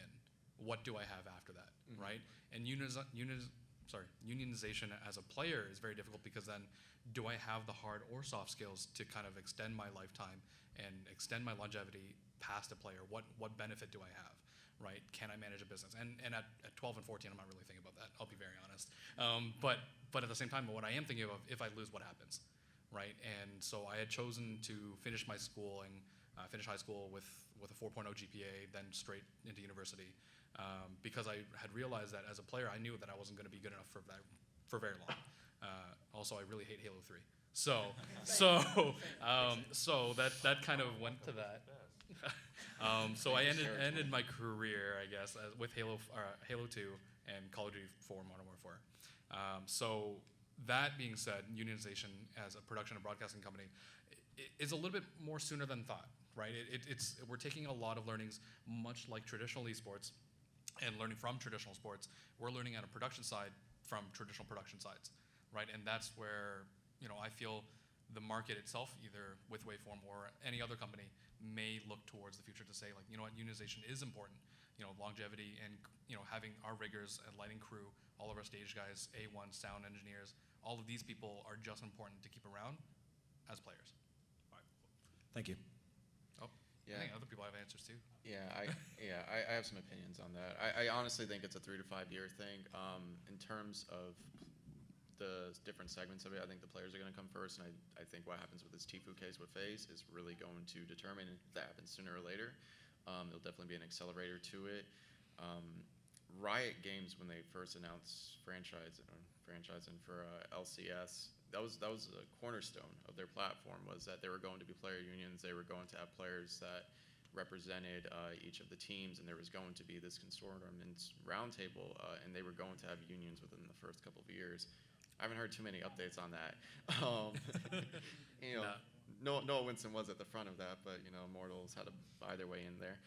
what do I have after that, right? And unionization as a player is very difficult because then do I have the hard or soft skills to kind of extend my lifetime and extend my longevity past a player? What benefit do I have, right? Can I manage a business? And at 12 and 14, I'm not really thinking about that. I'll be very honest. But at the same time, what I am thinking of, if I lose, what happens? Right, and so I had chosen to finish my schooling, finish high school with a 4.0 GPA, then straight into university, because I had realized that as a player, I knew that I wasn't going to be good enough for very long. Also, I really hate Halo 3, so that kind of went to that. So I ended my career, I guess, with Halo 2 and Call of Duty 4 Modern Warfare. So that being said, unionization as a production and broadcasting company is a little bit more sooner than thought, right? We're taking a lot of learnings, much like traditional esports, and learning from traditional sports. We're learning on a production side from traditional production sides, right? And that's where I feel the market itself, either with Waveform or any other company, may look towards the future to say, like, unionization is important. Longevity and having our riggers and lighting crew, all of our stage guys, A1 sound engineers, all of these people are just important to keep around as players. All right. Thank you. Oh, Yeah. I think other people have answers too. I have some opinions on that. I honestly think it's a 3 to 5 year thing. In terms of the different segments of it, I think the players are going to come first, and I think what happens with this Tfue case with FaZe is really going to determine if that happens sooner or later. There'll definitely be an accelerator to it. Riot Games, when they first announced franchising for LCS, that was a cornerstone of their platform, was that there were going to be player unions, they were going to have players that represented each of the teams, and there was going to be this consortium and Roundtable, and they were going to have unions within the first couple of years. I haven't heard too many updates on that. Noah Winston was at the front of that, but Immortals had to buy their way in there.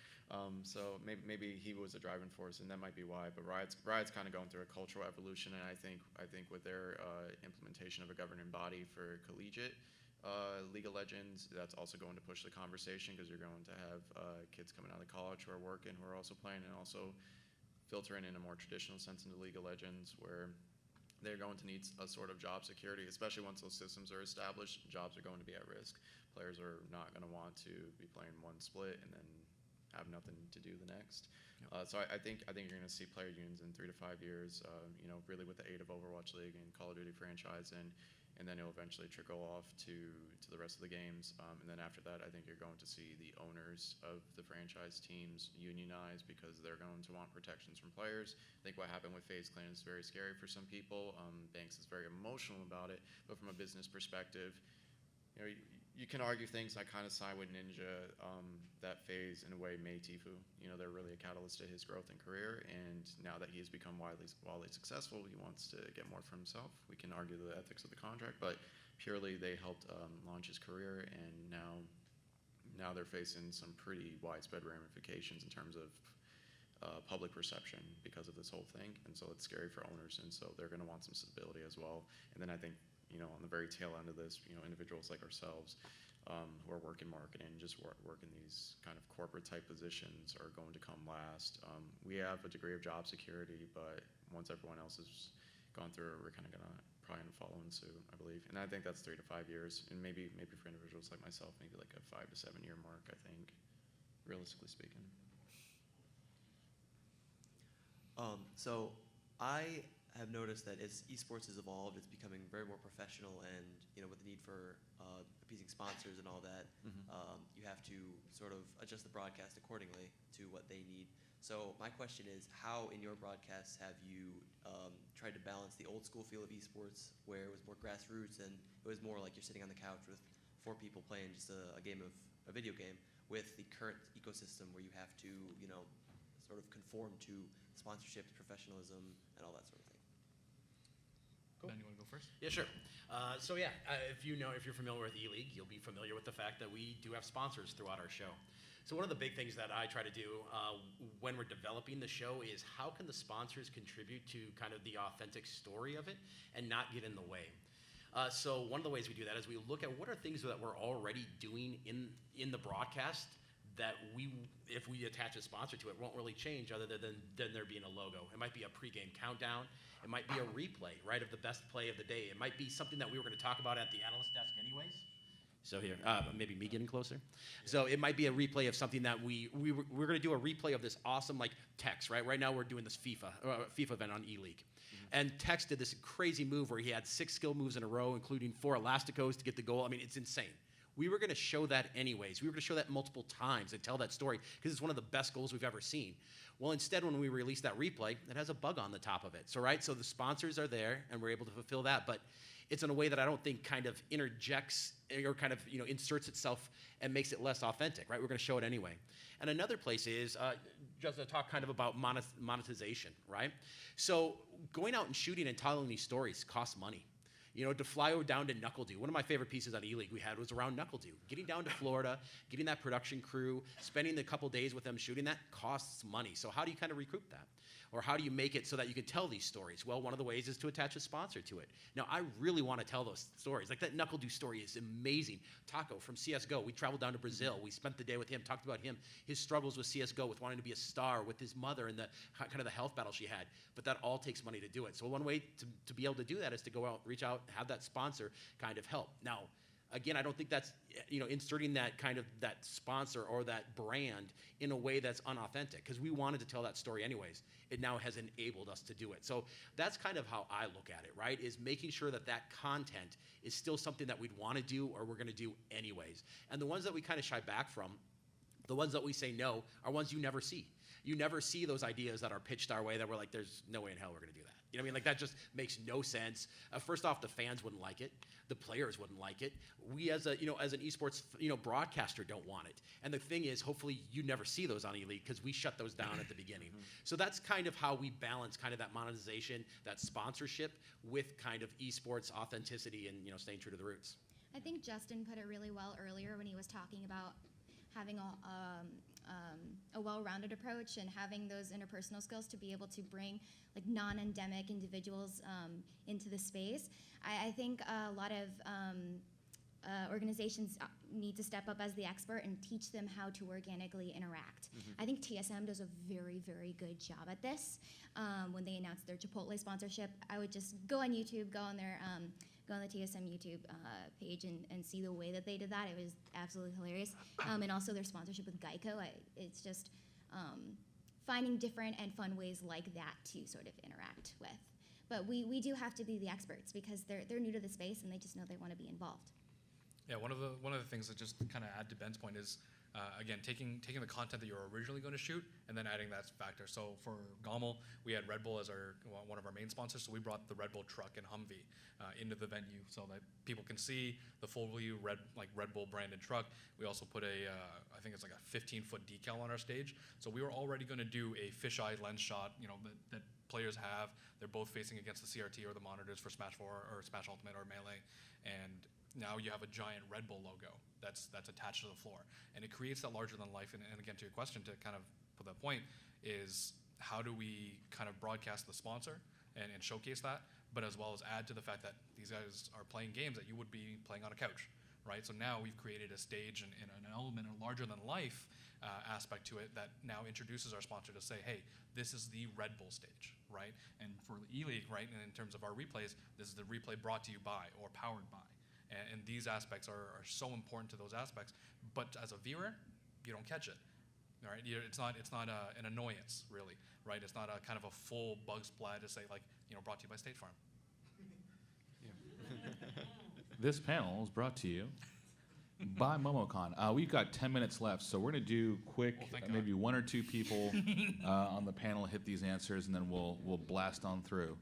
So maybe he was a driving force, and that might be why. But Riot's kind of going through a cultural evolution, and I think with their implementation of a governing body for collegiate League of Legends, that's also going to push the conversation, because you're going to have kids coming out of college who are working, who are also playing, and also filtering in a more traditional sense into League of Legends, where they're going to need a sort of job security, especially once those systems are established. Jobs are going to be at risk. Players are not going to want to be playing one split and then have nothing to do the next. So I think you're going to see player unions in 3 to 5 years. Really with the aid of Overwatch League and Call of Duty franchise, and and then it'll eventually trickle off to the rest of the games. And then after that, I think you're going to see the owners of the franchise teams unionize because they're going to want protections from players. I think what happened with FaZe Clan is very scary for some people. Banks is very emotional about it, but from a business perspective, you know, you can argue things. I kind of side with Ninja that FaZe, in a way, made Tfue. You know, they're really a catalyst to his growth and career, and now that he has become wildly successful, he wants to get more for himself. We can argue the ethics of the contract, but purely they helped launch his career, and now they're facing some pretty widespread ramifications in terms of public perception because of this whole thing, and so it's scary for owners, and so they're going to want some stability as well. And then I think, you know, on the very tail end of this, you know, individuals like ourselves who are working marketing, just working these kind of corporate type positions are going to come last. We have a degree of job security, but once everyone else has gone through it, we're kind of going to probably follow in suit, I believe. And I think that's 3 to 5 years, and maybe for individuals like myself, maybe like a 5 to 7 year mark, I think, realistically speaking. So I have noticed that as esports has evolved, it's becoming very more professional, and you know, with the need for appeasing sponsors and all that, you have to sort of adjust the broadcast accordingly to what they need. So my question is, how in your broadcasts have you tried to balance the old school feel of esports, where it was more grassroots and it was more like you're sitting on the couch with 4 people playing just a video game, with the current ecosystem where you have to, you know, sort of conform to sponsorships, professionalism, and all that sort of thing? Ben, you want to go first? Yeah, sure. If you're familiar with Eleague, you'll be familiar with the fact that we do have sponsors throughout our show. So one of the big things that I try to do when we're developing the show is how can the sponsors contribute to kind of the authentic story of it and not get in the way. So one of the ways we do that is we look at what are things that we're already doing in the broadcast that if we attach a sponsor to it, won't really change other than there being a logo. It might be a pregame countdown. It might be a replay, right, of the best play of the day. It might be something that we were going to talk about at the analyst desk anyways. So here, maybe me getting closer. So it might be a replay of something that we're going to do a replay of this awesome like Tex, right? Right now we're doing this FIFA event on Eleague. And Tex did this crazy move where he had 6 skill moves in a row, including 4 elasticos to get the goal. I mean, it's insane. We were going to show that anyways. We were going to show that multiple times and tell that story because it's one of the best goals we've ever seen. Well, instead, when we release that replay, it has a bug on the top of it. So the sponsors are there, and we're able to fulfill that, but it's in a way that I don't think kind of interjects or kind of, you know, inserts itself and makes it less authentic, right? We're going to show it anyway. And another place is just to talk kind of about monetization, right? So going out and shooting and telling these stories costs money. You know, to fly down to Knuckledew. One of my favorite pieces on Eleague we had was around Knuckledew. Getting down to Florida, getting that production crew, spending the couple days with them shooting that costs money. So how do you kind of recoup that? Or how do you make it so that you can tell these stories? Well, one of the ways is to attach a sponsor to it. Now, I really want to tell those stories. Like that Knuckledew story is amazing. Taco from CSGO, we traveled down to Brazil. We spent the day with him, talked about him, his struggles with CSGO, with wanting to be a star, with his mother and the kind of the health battle she had. But that all takes money to do it. So one way to be able to do that is to go out, reach out, have that sponsor kind of help. Now, again, I don't think that's, you know, inserting that kind of that sponsor or that brand in a way that's unauthentic, because we wanted to tell that story anyways. It now has enabled us to do it. So that's kind of how I look at it, right? Is making sure that that content is still something that we'd want to do or we're going to do anyways. And the ones that we kind of shy back from, the ones that we say no, are ones you never see. You never see those ideas that are pitched our way that we're like, there's no way in hell we're going to do that. You know what I mean? Like that just makes no sense. First off, the fans wouldn't like it. The players wouldn't like it. We as an esports, broadcaster don't want it. And the thing is, hopefully you never see those on Eleague because we shut those down at the beginning. So that's kind of how we balance kind of that monetization, that sponsorship with kind of esports authenticity and, staying true to the roots. I think Justin put it really well earlier when he was talking about having a well-rounded approach and having those interpersonal skills to be able to bring like non-endemic individuals into the space. I think a lot of organizations need to step up as the expert and teach them how to organically interact. I think TSM does a very, very good job at this. When they announced their Chipotle sponsorship, I would just go on YouTube, go on the TSM YouTube page and see the way that they did that. It was absolutely hilarious. And also their sponsorship with Geico. It's just finding different and fun ways like that to sort of interact with. But we do have to be the experts because they're new to the space and they just know they want to be involved. Yeah, one of the things that just kind of add to Ben's point is, again, taking the content that you were originally going to shoot and then adding that factor. So for Gommel, we had Red Bull as one of our main sponsors, so we brought the Red Bull truck and Humvee into the venue so that people can see the full view Red Bull branded truck. We also put I think it's like a 15-foot decal on our stage. So we were already going to do a fisheye lens shot, that players have. They're both facing against the CRT or the monitors for Smash 4 or Smash Ultimate or Melee, and now you have a giant Red Bull logo that's attached to the floor, and it creates that larger than life. And again, to your question, to kind of put that point, is how do we kind of broadcast the sponsor and showcase that, but as well as add to the fact that these guys are playing games that you would be playing on a couch, right? So now we've created a stage and an element, a larger than life aspect to it that now introduces our sponsor to say, hey, this is the Red Bull stage, right? And for the Eleague, right, and in terms of our replays, this is the replay brought to you by or powered by. And these aspects are so important to those aspects, but as a viewer, you don't catch it. All right, it's not an annoyance really, right? It's not a kind of a full bug splat to say brought to you by State Farm. This panel is brought to you by MomoCon. We've got 10 minutes left, so we're going to do quick, Oh, thank God. maybe one or two people on the panel hit these answers, and then we'll blast on through.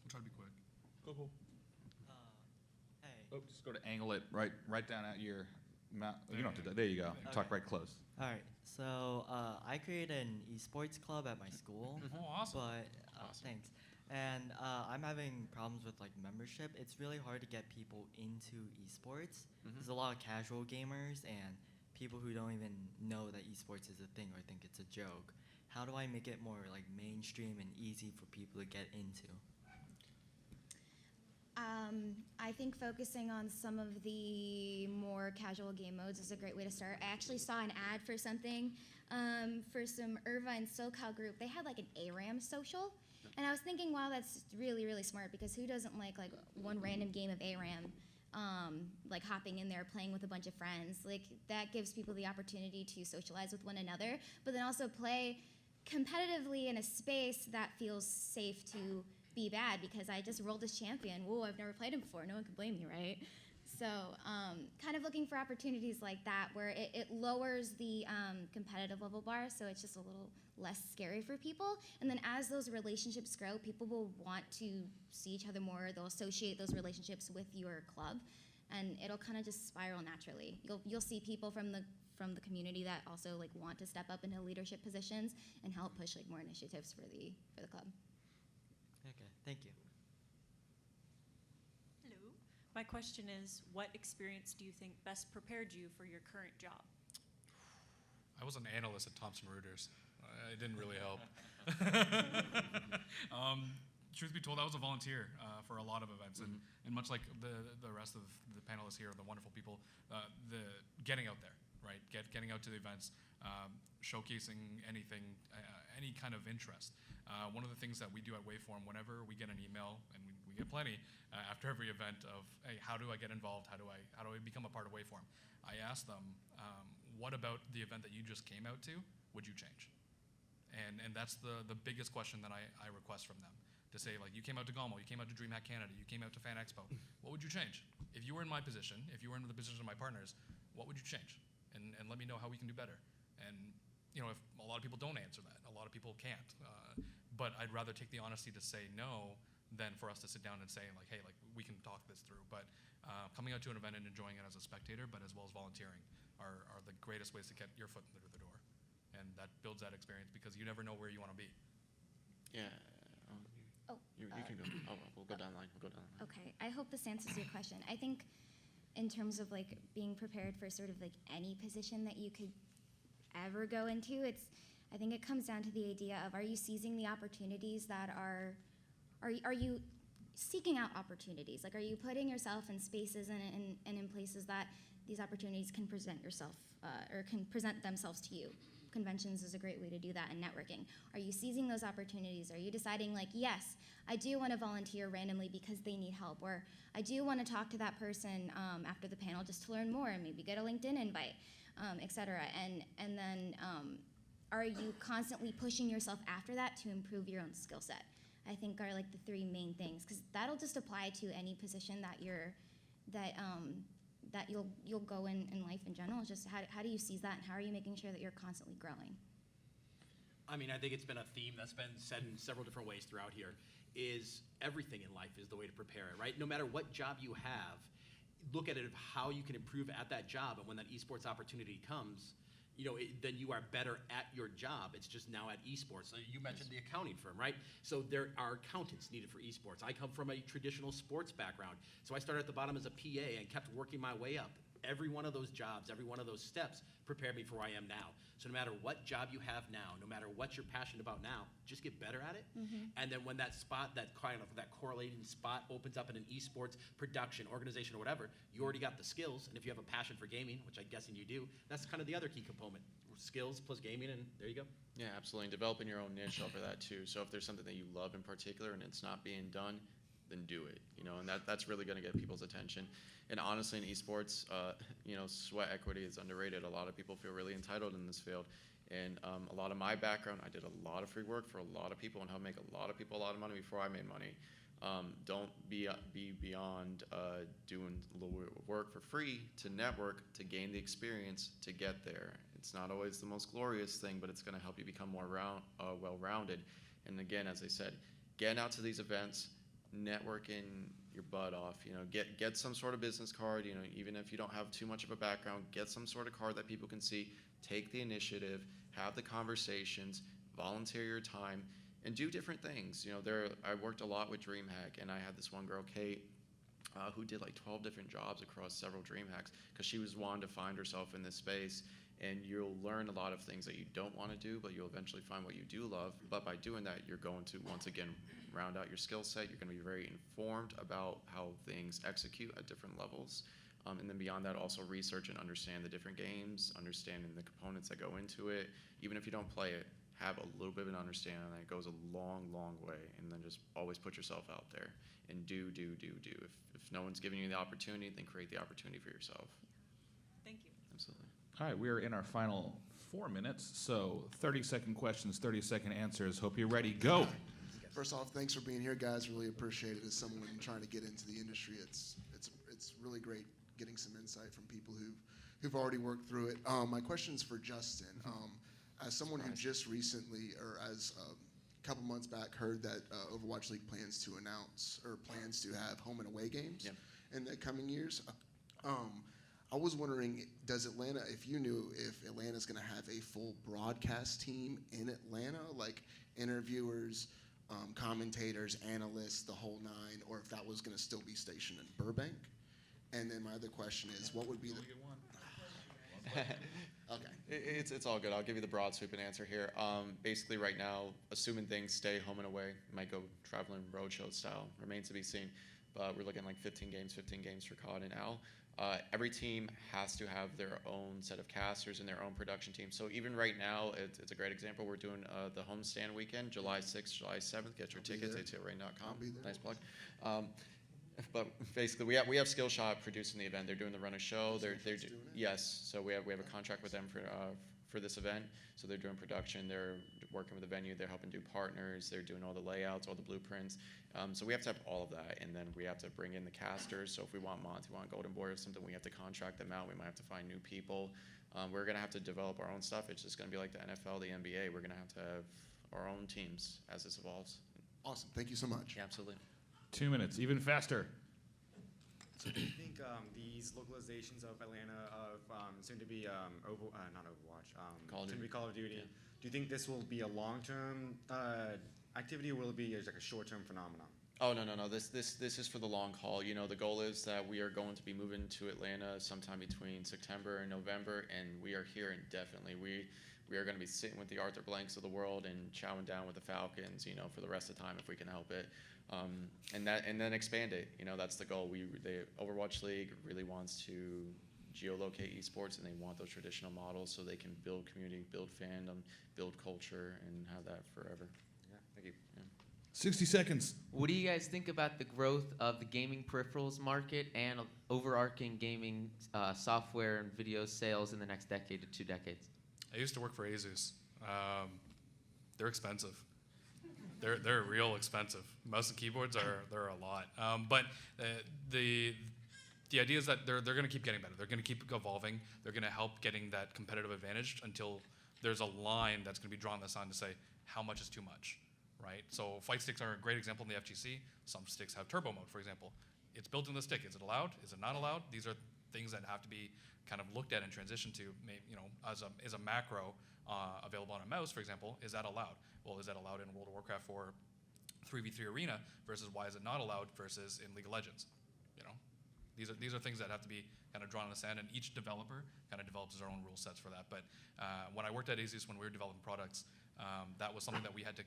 I'll try to be quick. Go. Hey. Oh, just go to angle it right down at your mouth. You don't have to. There you go. Talk right close. All right. So I created an esports club at my school. Oh, awesome. But Awesome. thanks. And I'm having problems with membership. It's really hard to get people into esports. There's a lot of casual gamers and people who don't even know that esports is a thing or think it's a joke. How do I make it more mainstream and easy for people to get into? I think focusing on some of the more casual game modes is a great way to start. I actually saw an ad for something for some Irvine SoCal group. They had an ARAM social, and I was thinking, wow, that's really, really smart because who doesn't like one random game of ARAM, hopping in there, playing with a bunch of friends. That gives people the opportunity to socialize with one another, but then also play competitively in a space that feels safe to be bad because I just rolled as champion. Whoa, I've never played him before. No one can blame me, right? So kind of looking for opportunities like that where it lowers the competitive level bar, so it's just a little less scary for people. And then as those relationships grow, people will want to see each other more. They'll associate those relationships with your club, and it'll kind of just spiral naturally. You'll see people from the community that also want to step up into leadership positions and help push more initiatives for the club. Okay, thank you. Hello. My question is, what experience do you think best prepared you for your current job? I was an analyst at Thomson Reuters. It didn't really help. Truth be told, I was a volunteer for a lot of events, and much like the rest of the panelists here, the wonderful people, the getting out there, right? Getting out to the events, showcasing anything, any kind of interest. One of the things that we do at Waveform, whenever we get an email, and we get plenty after every event of, hey, how do I get involved? How do I become a part of Waveform? I ask them, what about the event that you just came out to would you change? And that's the biggest question that I request from them. To say, you came out to Gommel, you came out to DreamHack Canada, you came out to Fan Expo. What would you change? If you were in my position, if you were in the position of my partners, what would you change? And let me know how we can do better. And if a lot of people don't answer that, a lot of people can't. But I'd rather take the honesty to say no than for us to sit down and say, hey, we can talk this through. But coming out to an event and enjoying it as a spectator, but as well as volunteering, are the greatest ways to get your foot through the door. And that builds that experience because you never know where you want to be. Yeah. You can go. We'll go down the line. Okay, I hope this answers your question. I think in terms of being prepared for sort of any position that you could ever go into, I think it comes down to the idea of, are you seizing the opportunities that are you seeking out opportunities? Are you putting yourself in spaces and in places that these opportunities can present yourself or can present themselves to you? Conventions is a great way to do that, and networking. Are you seizing those opportunities? Are you deciding yes, I do want to volunteer randomly because they need help, or I do want to talk to that person after the panel just to learn more and maybe get a LinkedIn invite, et cetera. And then are you constantly pushing yourself after that to improve your own skill set? I think are like the three main things, because that'll just apply to any position that you'll go in life in general. It's just how do you seize that, and how are you making sure that you're constantly growing? I mean, I think it's been a theme that's been said in several different ways throughout here, is everything in life is the way to prepare it, right? No matter what job you have, look at it of how you can improve at that job, and when that esports opportunity comes, then you are better at your job. It's just now at esports. So you mentioned the accounting firm, right? So there are accountants needed for esports. I come from a traditional sports background, so I started at the bottom as a PA and kept working my way up. Every one of those jobs, every one of those steps prepared me for where I am now. So no matter what job you have now, no matter what you're passionate about now, just get better at it. And then when that spot, that correlating spot opens up in an esports production, organization, or whatever, you already got the skills. And if you have a passion for gaming, which I'm guessing you do, that's kind of the other key component. Skills plus gaming, and there you go. Yeah, absolutely. And developing your own niche over that too. So if there's something that you love in particular and it's not being done, then do it. And that's really going to get people's attention. And honestly, in esports, sweat equity is underrated. A lot of people feel really entitled in this field. And a lot of my background, I did a lot of free work for a lot of people and helped make a lot of people a lot of money before I made money. Don't be beyond doing a little work for free to network, to gain the experience, to get there. It's not always the most glorious thing, but it's going to help you become more well-rounded. And again, as I said, getting out to these events, networking your butt off, get some sort of business card, even if you don't have too much of a background, get some sort of card that people can see, take the initiative, have the conversations, volunteer your time, and do different things. I worked a lot with DreamHack, and I had this one girl, Kate, who did like 12 different jobs across several DreamHacks because she was wanting to find herself in this space. And you'll learn a lot of things that you don't want to do, but you'll eventually find what you do love. But by doing that, you're going to, once again, round out your skill set. You're going to be very informed about how things execute at different levels. And then beyond that, also research and understand the different games, understanding the components that go into it. Even if you don't play it, have a little bit of an understanding. That it goes a long, long way. And then just always put yourself out there and do. If no one's giving you the opportunity, then create the opportunity for yourself. Thank you. Absolutely. All right, we are in our final 4 minutes, so 30-second questions, 30-second answers. Hope you're ready. Go. First off, thanks for being here, guys. Really appreciate it. As someone trying to get into the industry, it's really great getting some insight from people who've already worked through it. My question's for Justin. As someone who just recently, or as a couple months back, heard that Overwatch League plans to have home and away games in the coming years. I was wondering, does Atlanta, if you knew if Atlanta's going to have a full broadcast team in Atlanta, like interviewers, commentators, analysts, the whole nine, or if that was going to still be stationed in Burbank? And then my other question is, what would be the... Okay. It's all good. I'll give you the broad sweeping answer here. Basically, right now, assuming things stay home and away, might go traveling roadshow style. Remains to be seen. But we're looking like 15 games for COD and AL. Every team has to have their own set of casters and their own production team. So even right now, it's a great example. We're doing the homestand weekend, July 6th, July 7th. Get your tickets, ATLRain.com. Nice plug. But basically, we have Skillshot producing the event. They're doing the run of show. Yes. So we have a contract with them for this event. So they're doing production. They're working with the venue. They're helping do partners. They're doing all the layouts, all the blueprints. So we have to have all of that, and then we have to bring in the casters. So if we want Monty, we want Golden Boy or something, we have to contract them out. We might have to find new people. We're going to have to develop our own stuff. It's just going to be like the NFL, the NBA. We're going to have our own teams as this evolves. Awesome. Thank you so much. Yeah, absolutely. 2 minutes, even faster. So do you think these localizations of Atlanta, soon to be not Overwatch, Call of soon to Duty. be Call of Duty, Yeah. do you think this will be a long-term activity, or will it be like a short-term phenomenon? Oh, no. This is for the long haul. The goal is that we are going to be moving to Atlanta sometime between September and November, and we are here indefinitely. We are going to be sitting with the Arthur Blanks of the world and chowing down with the Falcons, for the rest of the time if we can help it. And then expand it. That's the goal. The Overwatch League really wants to geolocate esports, and they want those traditional models so they can build community, build fandom, build culture, and have that forever. Yeah, thank you. Yeah. 60 seconds. What do you guys think about the growth of the gaming peripherals market and overarching gaming software and video sales in the next decade to 2 decades? I used to work for Asus. They're expensive. They're real expensive. Mouse and keyboards they're a lot. But the idea is that they're going to keep getting better. They're going to keep evolving. They're going to help getting that competitive advantage until there's a line that's going to be drawn in the sand to say how much is too much, right? So fight sticks are a great example in the FGC. Some sticks have turbo mode, for example. It's built in the stick. Is it allowed? Is it not allowed? These are things that have to be kind of looked at and transitioned to, as a macro available on a mouse, for example. Is that allowed? Well, is that allowed in World of Warcraft for 3v3 arena versus why is it not allowed versus in League of Legends? These are things that have to be kind of drawn in the sand, and each developer kind of develops their own rule sets for that. But when I worked at Asus, when we were developing products, that was something that we had to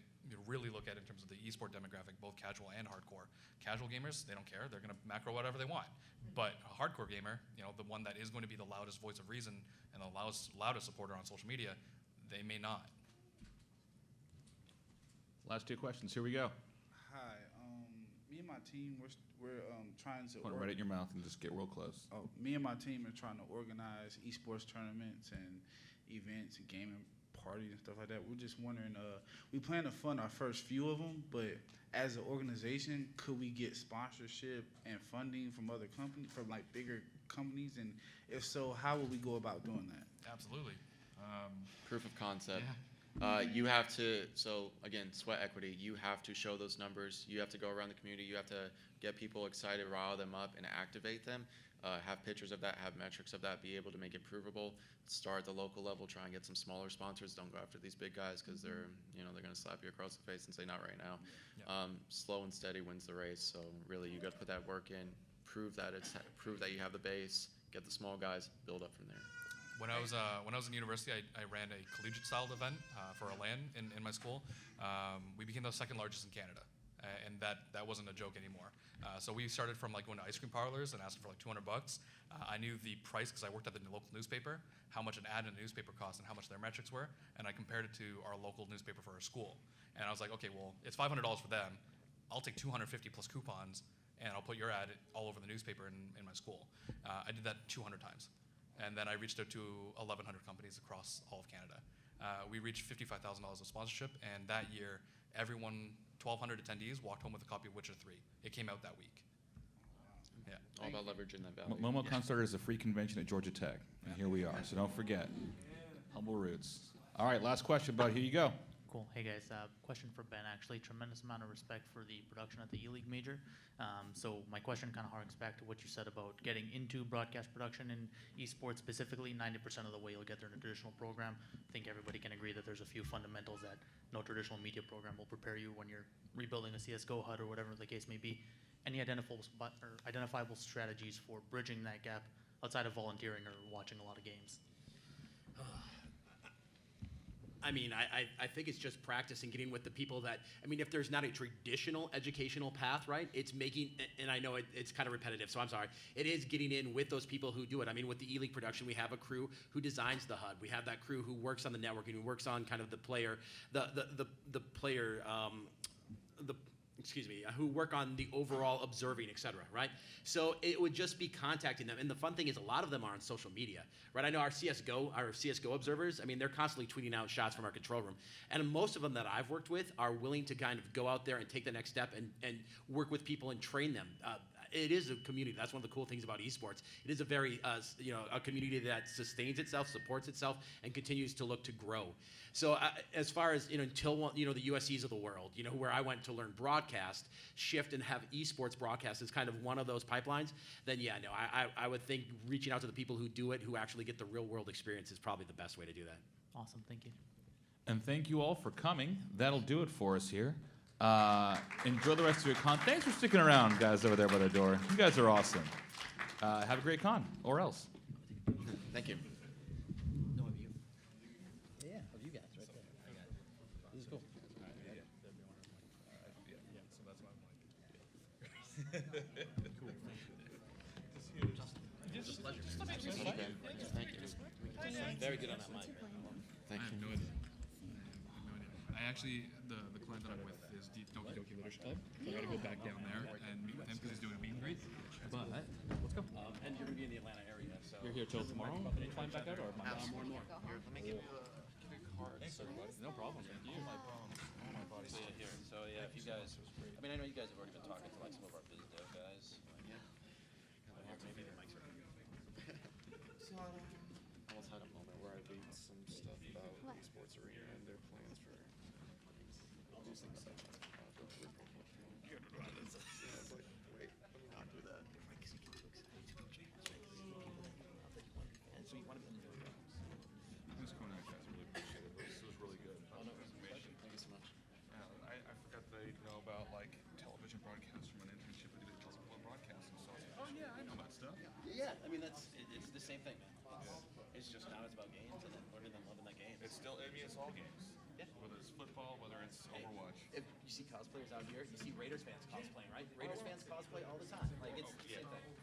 really look at in terms of the esport demographic, both casual and hardcore. Casual gamers, they don't care. They're going to macro whatever they want. But a hardcore gamer, the one that is going to be the loudest voice of reason and the loudest supporter on social media, they may not. Last two questions. Here we go. Hi, me and my team, we're trying to. Point right at your mouth and just get real close. Oh, me and my team are trying to organize esports tournaments and events and gaming parties and stuff like that. We're just wondering. We plan to fund our first few of them, but as an organization, could we get sponsorship and funding from other companies, from like bigger companies? And if so, how would we go about doing that? Absolutely. Proof of concept. Yeah. You have to, so again, sweat equity, you have to show those numbers. You have to go around the community. You have to get people excited, rile them up, and activate them. Have pictures of that, have metrics of that, be able to make it provable. Start at the local level, try and get some smaller sponsors. Don't go after these big guys because they're going to slap you across the face and say, not right now. Yeah. Slow and steady wins the race. So really, you got to put that work in, prove that you have the base, get the small guys, build up from there. When I was in university, I ran a collegiate-style event for a LAN in my school. We became the second largest in Canada, and that wasn't a joke anymore. So we started from like going to ice cream parlors and asking for like $200. I knew the price because I worked at the local newspaper, how much an ad in a newspaper cost and how much their metrics were, and I compared it to our local newspaper for our school. And I was like, okay, well, it's $500 for them. I'll take 250 plus coupons, and I'll put your ad all over the newspaper in my school. I did that 200 times. And then I reached out to 1,100 companies across all of Canada. We reached $55,000 of sponsorship, and that year, 1,200 attendees walked home with a copy of Witcher 3. It came out that week. Yeah. All about leveraging that value. MomoCon started as a free convention at Georgia Tech, and here we are. So don't forget, humble roots. All right, last question, bud. Here you go. Cool. Hey guys, question for Ben. Actually, tremendous amount of respect for the production at the Eleague major. So my question kind of harks back to what you said about getting into broadcast production in esports specifically. 90% of the way you'll get there in a traditional program. I think everybody can agree that there's a few fundamentals that no traditional media program will prepare you when you're rebuilding a CS:GO HUD or whatever the case may be. Any identifiable strategies for bridging that gap outside of volunteering or watching a lot of games? I mean, I think it's just practice and getting with the people that, I mean, if there's not a traditional educational path, right, it's making, and I know it's kind of repetitive, so I'm sorry, it is getting in with those people who do it. I mean, with the Eleague production, we have a crew who designs the HUD. We have that crew who works on the networking, who works on kind of the player, who work on the overall observing, et cetera, right? So it would just be contacting them. And the fun thing is a lot of them are on social media, right? I know our CSGO observers, I mean, they're constantly tweeting out shots from our control room. And most of them that I've worked with are willing to kind of go out there and take the next step and work with people and train them. It is a community. That's one of the cool things about esports. It is a very, a community that sustains itself, supports itself, and continues to look to grow. So as far as, until, the USCs of the world, where I went to learn broadcast, shift and have esports broadcast is kind of one of those pipelines, then yeah, no, I would think reaching out to the people who do it, who actually get the real world experience is probably the best way to do that. Awesome, thank you. And thank you all for coming. That'll do it for us here. Enjoy the rest of your con. Thanks for sticking around, guys, over there by the door. You guys are awesome. Have a great con, or else. Thank you. No, of you. Yeah, of you guys right there. This is cool. Thank you. Very good on that mic. Thank I have you. no idea. I actually, the client that I'm with is Doki Doki Leadership Club. So I gotta go back down there and meet with him because he's doing a meet and greet. But let's go. And you're going to be in the Atlanta area, so. You're here till tomorrow? Flying back out or Monday? More and more. Here, let me give you a card. No problem. Thank you. So yeah, here. So yeah, if you guys, I mean, I know you guys have already been talking to like some of our biz dev guys. Yeah. Maybe the mics are. So I almost had a moment where I leaked some stuff about What? Esports Arena and their plans for using such as the Ripple campaign. I was like, wait, let me not do that. Thanks for coming, guys. Really appreciate it. This was really good. Information. Thank you so much. I forgot that I know about like television broadcasts from an internship I did at Television Broadcast, and so I was like, oh yeah, I know that stuff. Yeah, I mean it's the same thing, man. It's just now it's about games and then learning and loving that game. It's still, I mean, it's all games. Yeah. Whether it's football, whether it's Overwatch. If you see cosplayers out here, you see Raiders fans cosplaying, right? Raiders fans cosplay all the time. Like it's the same thing.